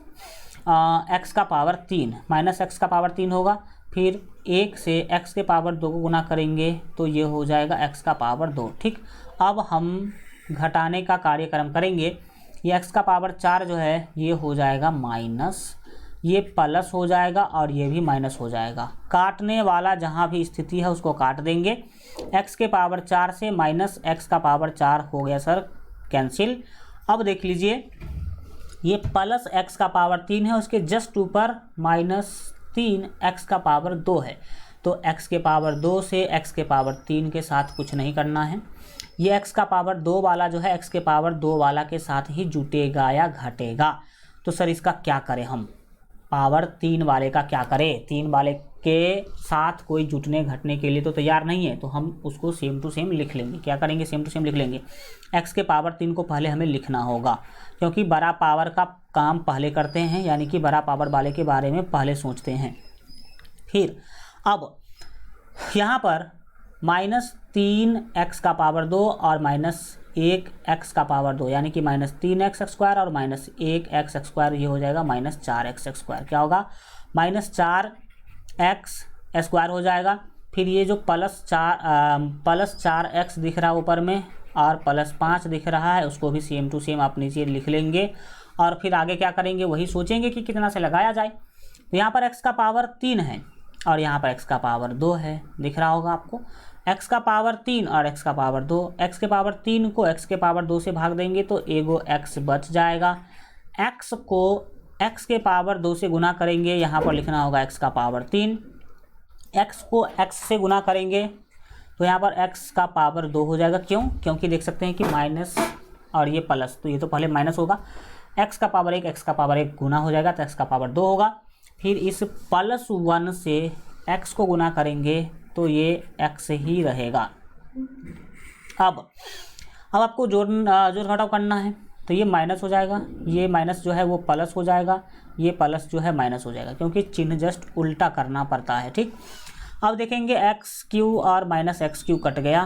x का पावर 3, माइनस x का पावर 3 होगा। फिर 1 से x के पावर 2 को गुना करेंगे तो ये हो जाएगा x का पावर 2, ठीक। अब हम घटाने का कार्यक्रम करेंगे। ये x का पावर 4 जो है ये हो जाएगा माइनस, ये प्लस हो जाएगा और ये भी माइनस हो जाएगा। काटने वाला जहाँ भी स्थिति है उसको काट देंगे। x के पावर 4 से माइनस x का पावर 4 हो गया सर कैंसिल। अब देख लीजिए ये प्लस x का पावर 3 है, उसके जस्ट ऊपर माइनस 3 x का पावर 2 है। तो x के पावर 2 से x के पावर 3 के साथ कुछ नहीं करना है। ये x का पावर 2 वाला जो है x के पावर 2 वाला के साथ ही जुटेगा या घटेगा। तो सर इसका क्या करें हम, पावर 3 वाले का क्या करें। 3 वाले के साथ कोई जुटने घटने के लिए तो तैयार नहीं है, तो हम उसको सेम टू सेम लिख लेंगे। क्या करेंगे, सेम टू सेम लिख लेंगे। x के पावर 3 को पहले हमें लिखना होगा, क्योंकि बड़ा पावर का काम पहले करते हैं, यानी कि बड़ा पावर वाले के बारे में पहले सोचते हैं। फिर अब यहाँ पर माइनस 3x का पावर 2 और माइनस 1x का पावर 2, यानी कि माइनस 3x स्क्वायर और माइनस 1x स्क्वायर, ये हो जाएगा माइनस 4x स्क्वायर। क्या होगा, माइनस 4x स्क्वायर हो जाएगा। फिर ये जो प्लस 4x दिख रहा है ऊपर में और प्लस 5 दिख रहा है, उसको भी सेम टू सेम आप नीचे लिख लेंगे। और फिर आगे क्या करेंगे, वही सोचेंगे कि कितना से लगाया जाए। तो यहाँ पर x का पावर 3 है और यहाँ पर x का पावर 2 है, दिख रहा होगा आपको। x का पावर 3 और x का पावर 2, x के पावर 3 को x के पावर 2 से भाग देंगे तो एगो x बच जाएगा। x को x के पावर 2 से गुना करेंगे, यहाँ पर लिखना होगा x का पावर 3। x को x से गुना करेंगे तो यहाँ पर x का पावर 2 हो जाएगा। क्यों, क्योंकि देख सकते हैं कि माइनस और ये प्लस, तो ये तो पहले माइनस होगा। x का पावर 1 x का पावर 1 गुना हो जाएगा तो x का पावर 2 होगा। फिर इस प्लस 1 से x को गुना करेंगे तो ये x ही रहेगा। अब आपको जोड़ घटाव करना है, तो ये माइनस हो जाएगा, ये माइनस जो है वो प्लस हो जाएगा, ये प्लस जो है माइनस हो जाएगा, क्योंकि चिन्ह जस्ट उल्टा करना पड़ता है, ठीक। अब देखेंगे एक्स क्यू और माइनस एक्स क्यू कट गया।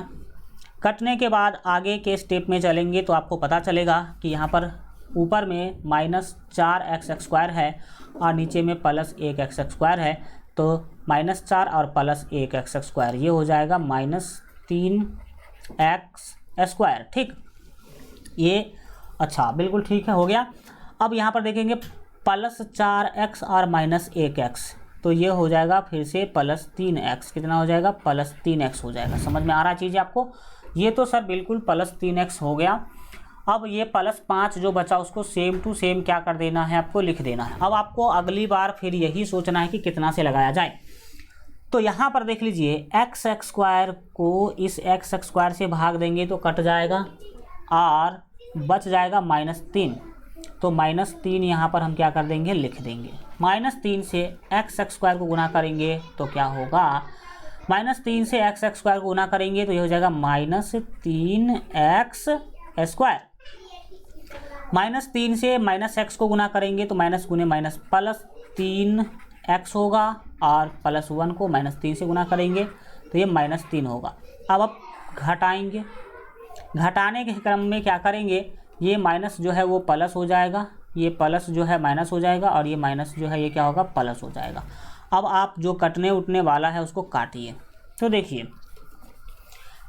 कटने के बाद आगे के स्टेप में चलेंगे तो आपको पता चलेगा कि यहाँ पर ऊपर में माइनस 4x स्क्वायर है और नीचे में प्लस 1x स्क्वायर है, तो माइनस 4 और प्लस 1x स्क्वायर, ये हो जाएगा माइनस 3x स्क्वायर, ठीक। ये अच्छा बिल्कुल ठीक है, हो गया। अब यहाँ पर देखेंगे प्लस 4x और माइनस 1x, तो ये हो जाएगा फिर से प्लस 3x, कितना हो जाएगा, प्लस 3x हो जाएगा। समझ में आ रहा चीज़ आपको, ये तो सर बिल्कुल प्लस 3x हो गया। अब ये प्लस 5 जो बचा उसको सेम टू सेम क्या कर देना है, आपको लिख देना है। अब आपको अगली बार फिर यही सोचना है कि कितना से लगाया जाए। तो यहाँ पर देख लीजिए एक्स स्क्वायर को इस एक्स स्क्वायर से भाग देंगे तो कट जाएगा और बच जाएगा माइनस 3। तो -3 यहाँ पर हम क्या कर देंगे, लिख देंगे। -3 से एक्स स्क्वायर को गुना करेंगे तो क्या होगा, -3 से एक्स स्क्वायर को गुना करेंगे तो ये हो जाएगा -3x स्क्वायर। -3 से -x को गुना करेंगे तो माइनस गुने माइनस +3x होगा, और +1 को -3 से गुना करेंगे तो ये -3 होगा। अब आप घटाएंगे, घटाने के क्रम में क्या करेंगे, ये माइनस जो है वो प्लस हो जाएगा, ये प्लस जो है माइनस हो जाएगा, और ये माइनस जो है ये क्या होगा, प्लस हो जाएगा। अब आप जो कटने उठने वाला है उसको काटिए। तो देखिए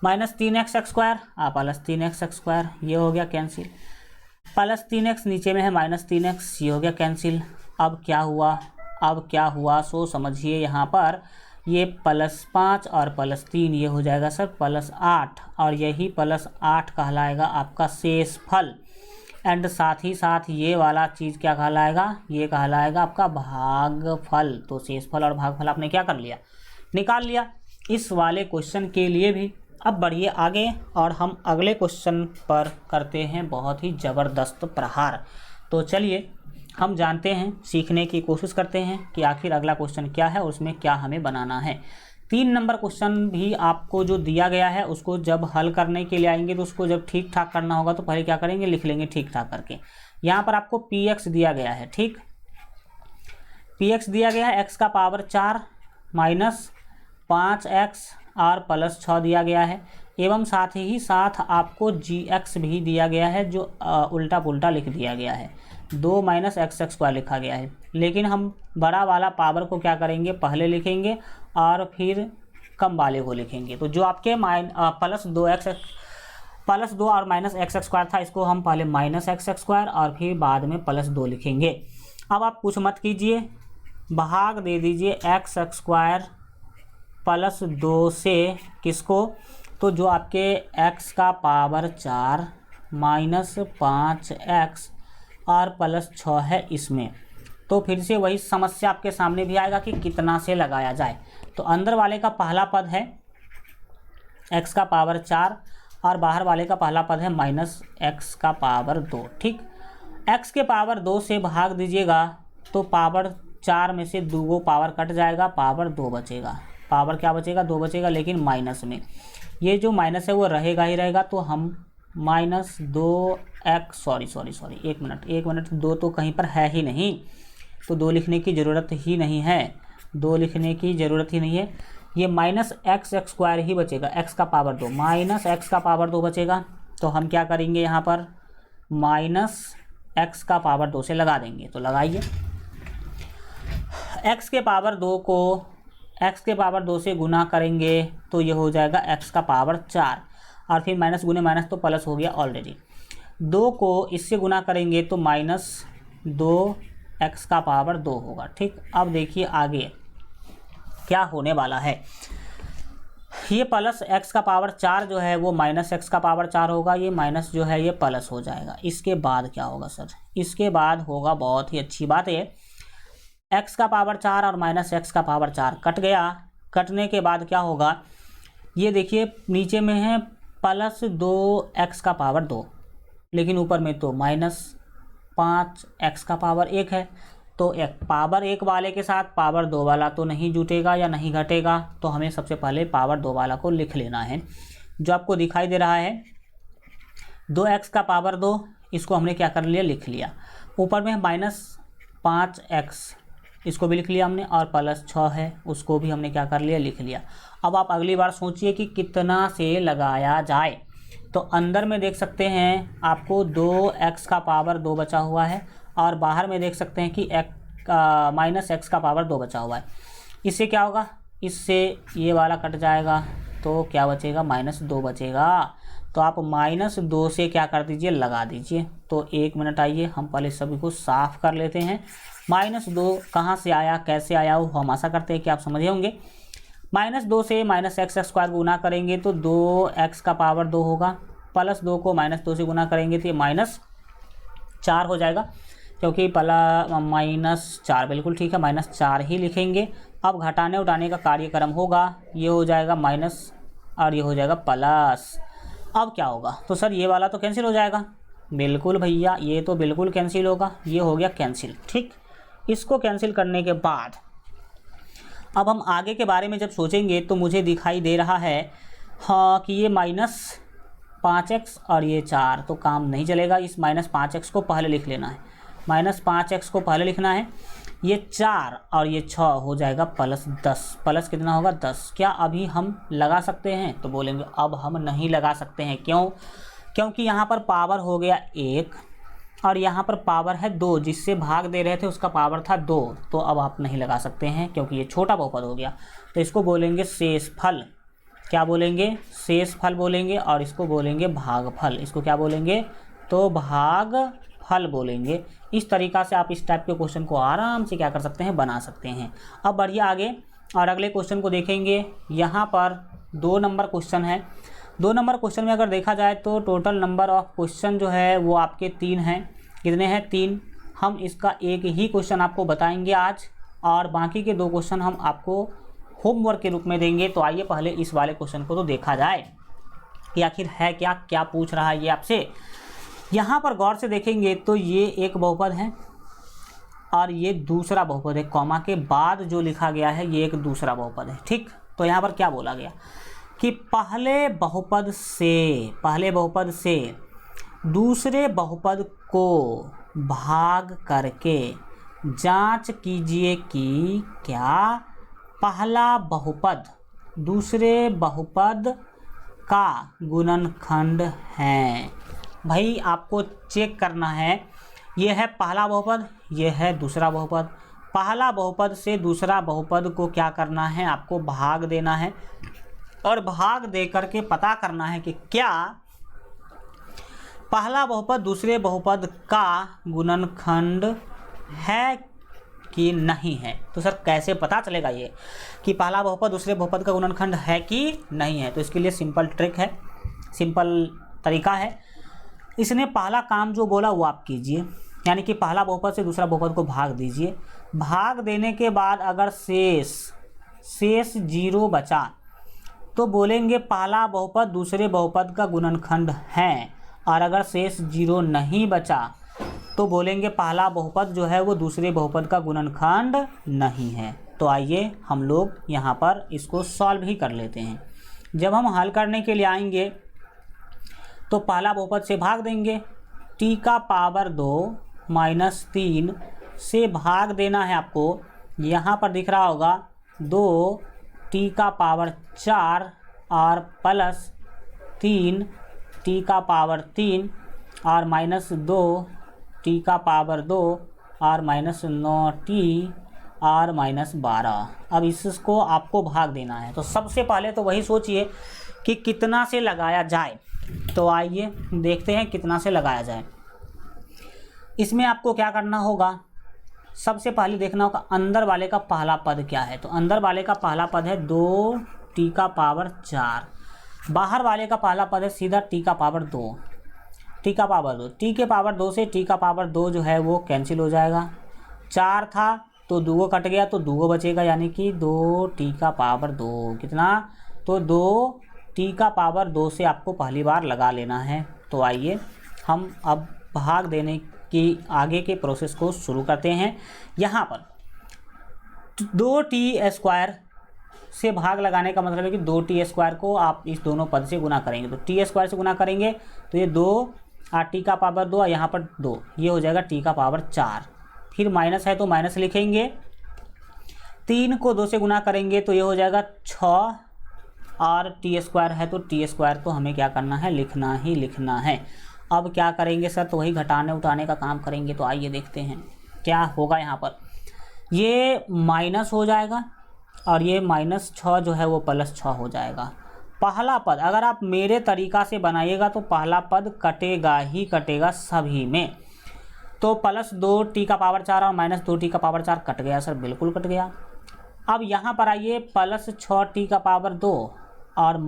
-3x स्क्वायर +3x स्क्वायर, ये हो गया कैंसिल। +3x नीचे में है -3x, ये हो गया कैंसिल। अब क्या हुआ, सो समझिए यहाँ पर ये +5 और +3 ये हो जाएगा सर +8, और यही +8 कहलाएगा आपका शेषफल। एंड साथ ही साथ ये वाला चीज़ क्या कहलाएगा, ये कहलाएगा आपका भागफल। तो शेषफल और भागफल आपने क्या कर लिया, निकाल लिया इस वाले क्वेश्चन के लिए भी। अब बढ़िए आगे और हम अगले क्वेश्चन पर करते हैं बहुत ही ज़बरदस्त प्रहार। तो चलिए हम जानते हैं, सीखने की कोशिश करते हैं कि आखिर अगला क्वेश्चन क्या है और उसमें क्या हमें बनाना है। 3 नंबर क्वेश्चन भी आपको जो दिया गया है उसको जब हल करने के लिए आएंगे तो उसको जब ठीक ठाक करना होगा तो पहले क्या करेंगे, लिख लेंगे ठीक ठाक करके। यहाँ पर आपको px दिया गया है, ठीक, px दिया गया है x का पावर 4 -5x और +6 दिया गया है, एवं साथ ही साथ आपको gx भी दिया गया है जो उल्टा पुल्टा लिख दिया गया है, 2 - x स्क्वायर लिखा गया है। लेकिन हम बड़ा वाला पावर को क्या करेंगे, पहले लिखेंगे और फिर कम वाले को लिखेंगे। तो जो आपके +2 और -x स्क्वायर था, इसको हम पहले -x स्क्वायर और फिर बाद में +2 लिखेंगे। अब आप कुछ मत कीजिए, भाग दे दीजिए x स्क्वायर +2 से किसको, तो जो आपके x का पावर 4 -5x और +6 है इसमें। तो फिर से वही समस्या आपके सामने भी आएगा कि कितना से लगाया जाए। तो अंदर वाले का पहला पद है x का पावर 4 और बाहर वाले का पहला पद है -x का पावर 2, ठीक। x के पावर 2 से भाग दीजिएगा तो पावर 4 में से 2 पावर कट जाएगा, पावर 2 बचेगा। पावर क्या बचेगा, 2 बचेगा, लेकिन माइनस में ये जो माइनस है वो रहेगा ही रहेगा। तो हम -2x सॉरी एक मिनट 2 तो कहीं पर है ही नहीं, तो 2 लिखने की ज़रूरत ही नहीं है, 2 लिखने की ज़रूरत ही नहीं है। ये -x स्क्वायर ही बचेगा, x का पावर 2 -x का पावर 2 बचेगा। तो हम क्या करेंगे, यहाँ पर -x का पावर 2 से लगा देंगे। तो लगाइए, x के पावर 2 को x के पावर 2 से गुना करेंगे तो ये हो जाएगा x का पावर 4, और फिर माइनस गुने माइनस तो प्लस हो गया ऑलरेडी। 2 को इससे गुना करेंगे तो -2x का पावर 2 होगा, ठीक। अब देखिए आगे क्या होने वाला है, ये +x का पावर 4 जो है वो -x का पावर 4 होगा, ये माइनस जो है ये प्लस हो जाएगा। इसके बाद क्या होगा सर, इसके बाद होगा बहुत ही अच्छी बात है, x का पावर 4 और -x का पावर 4 कट गया। कटने के बाद क्या होगा, ये देखिए नीचे में है +2x का पावर 2, लेकिन ऊपर में तो -5x का पावर 1 है। तो एक पावर 1 वाले के साथ पावर 2 वाला तो नहीं जुटेगा या नहीं घटेगा, तो हमें सबसे पहले पावर 2 वाला को लिख लेना है। जो आपको दिखाई दे रहा है 2x का पावर 2, इसको हमने क्या कर लिया, लिख लिया। ऊपर में -5x, इसको भी लिख लिया हमने, और +6 है उसको भी हमने क्या कर लिया, लिख लिया। अब आप अगली बार सोचिए कि कितना से लगाया जाए। तो अंदर में देख सकते हैं आपको 2x का पावर 2 बचा हुआ है, और बाहर में देख सकते हैं कि -x का पावर 2 बचा हुआ है। इससे क्या होगा, इससे ये वाला कट जाएगा तो क्या बचेगा, -2 बचेगा। तो आप -2 से क्या कर दीजिए, लगा दीजिए। तो 1 मिनट आइए, हम पहले सभी को साफ कर लेते हैं। -2 कहाँ से आया, कैसे आया, वो हम आशा करते हैं कि आप समझे होंगे। -2 से -x स्क्वायर गुना करेंगे तो 2x का पावर 2 होगा, +2 को -2 से गुना करेंगे तो ये -4 हो जाएगा, क्योंकि -4 बिल्कुल ठीक है, -4 ही लिखेंगे। अब घटाने उठाने का कार्यक्रम होगा, ये हो जाएगा माइनस और ये हो जाएगा प्लस। अब क्या होगा, तो सर ये वाला तो कैंसिल हो जाएगा, बिल्कुल भैया, ये तो बिल्कुल कैंसिल होगा, ये हो गया कैंसिल। ठीक, इसको कैंसिल करने के बाद अब हम आगे के बारे में जब सोचेंगे तो मुझे दिखाई दे रहा है हाँ कि ये -5x और ये 4 तो काम नहीं चलेगा। इस -5x को पहले लिख लेना है, -5x को पहले लिखना है। ये 4 और ये 6 हो जाएगा +10, प्लस कितना होगा 10। क्या अभी हम लगा सकते हैं? तो बोलेंगे अब हम नहीं लगा सकते हैं। क्यों? क्योंकि यहाँ पर पावर हो गया 1 और यहाँ पर पावर है 2, जिससे भाग दे रहे थे उसका पावर था 2, तो अब आप नहीं लगा सकते हैं क्योंकि ये छोटा बहुपद हो गया। तो इसको बोलेंगे शेषफल। क्या बोलेंगे? शेषफल बोलेंगे। और इसको बोलेंगे भागफल। इसको क्या बोलेंगे? तो भागफल बोलेंगे। इस तरीक़ा से आप इस टाइप के क्वेश्चन को आराम से क्या कर सकते हैं? बना सकते हैं। अब बढ़िए आगे और अगले क्वेश्चन को देखेंगे। यहाँ पर 2 नंबर क्वेश्चन है। 2 नंबर क्वेश्चन में अगर देखा जाए तो टोटल नंबर ऑफ क्वेश्चन जो है वो आपके 3 हैं। कितने हैं? 3। हम इसका एक ही क्वेश्चन आपको बताएंगे आज, और बाकी के 2 क्वेश्चन हम आपको होमवर्क के रूप में देंगे। तो आइए पहले इस वाले क्वेश्चन को तो देखा जाए कि आखिर है क्या, क्या पूछ रहा है ये आपसे। यहाँ पर गौर से देखेंगे तो ये एक बहुपद है और ये दूसरा बहुपद है। कॉमा के बाद जो लिखा गया है ये एक दूसरा बहुपद है। ठीक, तो यहाँ पर क्या बोला गया कि पहले बहुपद से दूसरे बहुपद को भाग करके जांच कीजिए कि क्या पहला बहुपद दूसरे बहुपद का गुणनखंड है। भाई आपको चेक करना है, ये है पहला बहुपद, ये है दूसरा बहुपद। पहला बहुपद से दूसरा बहुपद को क्या करना है? आपको भाग देना है, और भाग दे करके पता करना है कि क्या पहला बहुपद दूसरे बहुपद का गुणनखंड है कि नहीं है। तो सर कैसे पता चलेगा ये कि पहला बहुपद दूसरे बहुपद का गुणनखंड है कि नहीं है? तो इसके लिए सिंपल ट्रिक है, सिंपल तरीका है। इसने पहला काम जो बोला वो आप कीजिए, यानी कि पहला बहुपद से दूसरा बहुपद को भाग दीजिए। भाग देने के बाद अगर शेष 0 बचा तो बोलेंगे पहला बहुपद दूसरे बहुपद का गुणनखंड है, और अगर शेष 0 नहीं बचा तो बोलेंगे पहला बहुपद जो है वो दूसरे बहुपद का गुणनखंड नहीं है। तो आइए हम लोग यहाँ पर इसको सॉल्व ही कर लेते हैं। जब हम हल करने के लिए आएंगे तो पहला बहुपद से भाग देंगे, t का पावर 2 - 3 से भाग देना है आपको। यहाँ पर दिख रहा होगा 2 t का पावर 4 और प्लस 3 t का पावर 3 और -2 t का पावर 2 और -9t और -12। अब इसको आपको भाग देना है। तो सबसे पहले तो वही सोचिए कि कितना से लगाया जाए। तो आइए देखते हैं कितना से लगाया जाए। इसमें आपको क्या करना होगा? सबसे पहले देखना होगा अंदर वाले का पहला पद क्या है। तो अंदर वाले का पहला पद है 2t का पावर 4। बाहर वाले का पहला पद है सीधा t का पावर 2। t का पावर 2, t के पावर 2 से t का पावर 2 जो है वो कैंसिल हो जाएगा। 4 था तो 2 कट गया तो 2 बचेगा, यानी कि 2t का पावर 2 कितना? तो 2t का पावर 2 से आपको पहली बार लगा लेना है। तो आइए हम अब भाग देने की आगे के प्रोसेस को शुरू करते हैं। यहाँ पर 2t² से भाग लगाने का मतलब है कि 2t² को आप इस दोनों पद से गुना करेंगे। तो t² से गुना करेंगे तो ये 2 और t का पावर 2 और यहाँ पर 2, ये हो जाएगा t का पावर 4। फिर माइनस है तो माइनस लिखेंगे। 3 को 2 से गुना करेंगे तो ये हो जाएगा 6, और t² है तो t² तो हमें क्या करना है? लिखना ही लिखना है। अब क्या करेंगे सर? तो वही घटाने उठाने का काम करेंगे। तो आइए देखते हैं क्या होगा। यहाँ पर ये माइनस हो जाएगा और ये -6 जो है वो +6 हो जाएगा। पहला पद अगर आप मेरे तरीक़ा से बनाइएगा तो पहला पद कटेगा ही कटेगा सभी में। तो +2t का पावर 4 और -2t का पावर 4 कट गया सर, बिल्कुल कट गया। अब यहाँ पर आइए +6t का पावर 2 और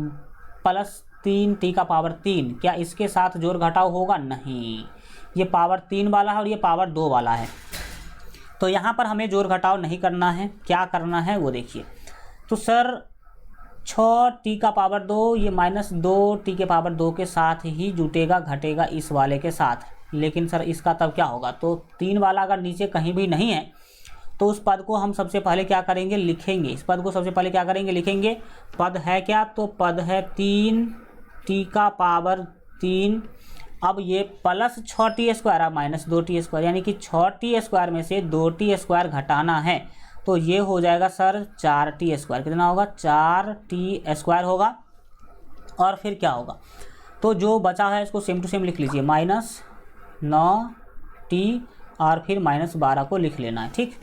+3t का पावर 3, क्या इसके साथ जोड़ घटाव होगा? नहीं, ये पावर 3 वाला है और ये पावर 2 वाला है। तो यहाँ पर हमें जोड़ घटाव नहीं करना है। क्या करना है वो देखिए। तो सर 6t का पावर 2 ये -2t के पावर 2 के साथ ही जुटेगा घटेगा इस वाले के साथ। लेकिन सर इसका तब क्या होगा, तो 3 वाला अगर नीचे कहीं भी नहीं है तो उस पद को हम सबसे पहले क्या करेंगे, लिखेंगे। इस पद को सबसे पहले क्या करेंगे, लिखेंगे। पद है क्या, तो पद है 3t का पावर 3। अब ये प्लस 6t² अब -2t², यानी कि 6t² में से 2t² घटाना है तो ये हो जाएगा सर 4t²। कितना होगा, 4t² होगा। और फिर क्या होगा, तो जो बचा है इसको सेम टू सेम लिख लीजिए, -9t और फिर -12 को लिख लेना है, ठीक।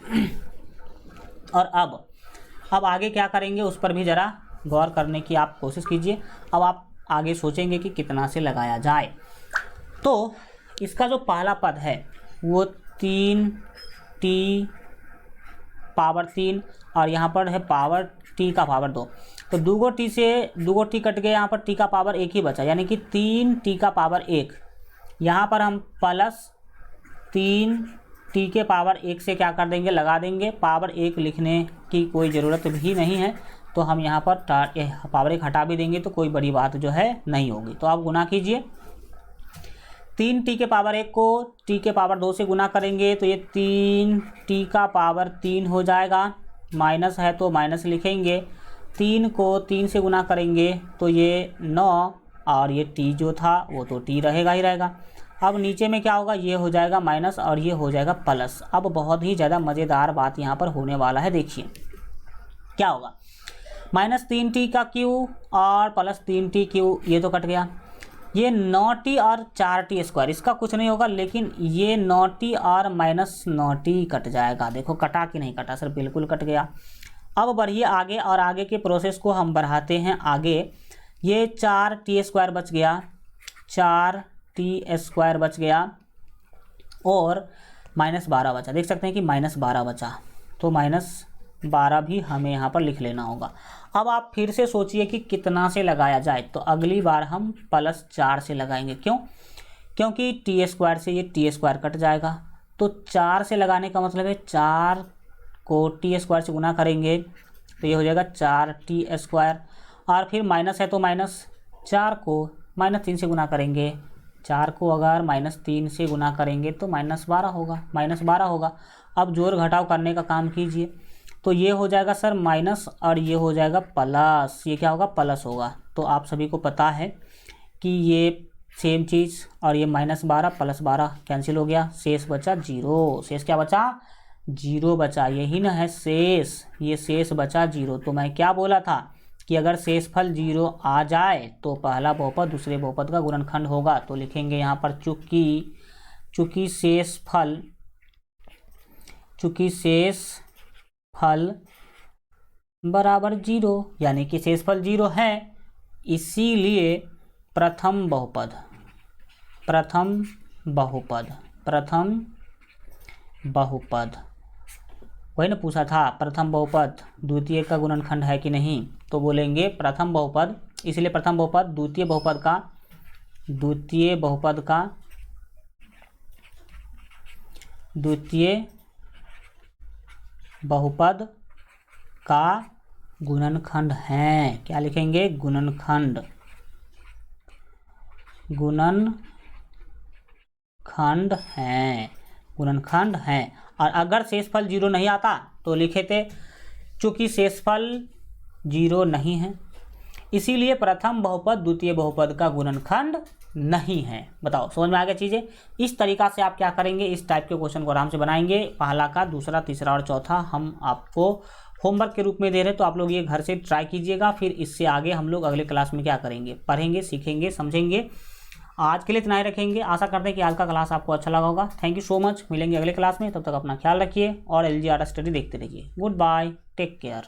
और अब आगे क्या करेंगे उस पर भी ज़रा गौर करने की आप कोशिश कीजिए। अब आप आगे सोचेंगे कि कितना से लगाया जाए। तो इसका जो पहला पद है वो 3t पावर 3 और यहाँ पर है पावर t का पावर 2। तो दूगो t कट गए, यहाँ पर t का पावर 1 ही बचा, यानी कि 3t का पावर 1। यहाँ पर हम प्लस 3t के पावर 1 से क्या कर देंगे, लगा देंगे। पावर 1 लिखने की कोई ज़रूरत भी नहीं है, तो हम यहाँ पर पावर 1 हटा भी देंगे तो कोई बड़ी बात जो है नहीं होगी। तो आप गुना कीजिए, 3t के पावर 1 को t के पावर 2 से गुना करेंगे तो ये 3t का पावर 3 हो जाएगा। माइनस है तो माइनस लिखेंगे, 3 को 3 से गुना करेंगे तो ये 9 और ये t जो था वो तो t रहेगा ही रहेगा। अब नीचे में क्या होगा, ये हो जाएगा माइनस और ये हो जाएगा प्लस। अब बहुत ही ज़्यादा मज़ेदार बात यहाँ पर होने वाला है, देखिए क्या होगा, -3t का क्यू और प्लस 3t क्यू, ये तो कट गया। ये 9t और 4t², इसका कुछ नहीं होगा, लेकिन ये 9t और -9t कट जाएगा। देखो कटा कि नहीं कटा, सर बिल्कुल कट गया। अब बढ़िए आगे, और आगे के प्रोसेस को हम बढ़ाते हैं आगे। ये 4t² बच गया, 4t² बच गया और -12 बचा। देख सकते हैं कि -12 बचा, तो -12 भी हमें यहाँ पर लिख लेना होगा। अब आप फिर से सोचिए कि कितना से लगाया जाए, तो अगली बार हम +4 से लगाएंगे। क्यों, क्योंकि t² से ये t² कट जाएगा, तो 4 से लगाने का मतलब है 4 को t² से गुना करेंगे तो ये हो जाएगा 4t²। और फिर माइनस है तो माइनस, 4 को -3 से गुना करेंगे, 4 को अगर -3 से गुना करेंगे तो -12 होगा। अब जोड़ घटाव करने का काम कीजिए, तो ये हो जाएगा सर माइनस और ये हो जाएगा प्लस। ये क्या होगा, प्लस होगा। तो आप सभी को पता है कि ये सेम चीज़, और ये -12 + 12 कैंसिल हो गया, शेष बचा 0। शेष क्या बचा, 0 बचा, यही ना है शेष, ये शेष बचा 0। तो मैं क्या बोला था कि अगर शेषफल 0 आ जाए तो पहला बहुपद दूसरे बहुपद का गुणनखंड होगा। तो लिखेंगे यहाँ पर चूँकि शेषफल बराबर 0, यानी कि शेषफल 0 है, इसीलिए प्रथम बहुपद वही ना पूछा था, प्रथम बहुपद द्वितीय का गुणनखंड है कि नहीं, तो बोलेंगे प्रथम बहुपद, इसलिए प्रथम बहुपद द्वितीय बहुपद का गुणनखंड है। क्या लिखेंगे, गुणनखंड है। और अगर शेषफल 0 नहीं आता तो लिखे थे चूँकि शेषफल 0 नहीं है इसीलिए प्रथम बहुपद द्वितीय बहुपद का गुणनखंड नहीं है। बताओ समझ में आ गया चीज़ें। इस तरीक़ा से आप क्या करेंगे, इस टाइप के क्वेश्चन को आराम से बनाएंगे। पहला का, दूसरा, तीसरा और चौथा हम आपको होमवर्क के रूप में दे रहे हैं, तो आप लोग ये घर से ट्राई कीजिएगा। फिर इससे आगे हम लोग अगले क्लास में क्या करेंगे, पढ़ेंगे, सीखेंगे, समझेंगे। आज के लिए इतना ही रखेंगे। आशा करते हैं कि आज का क्लास आपको अच्छा लगा होगा। Thank you so much. मिलेंगे अगले क्लास में, तब तक अपना ख्याल रखिए और LGR स्टडी देखते रहिए। Good bye, take care.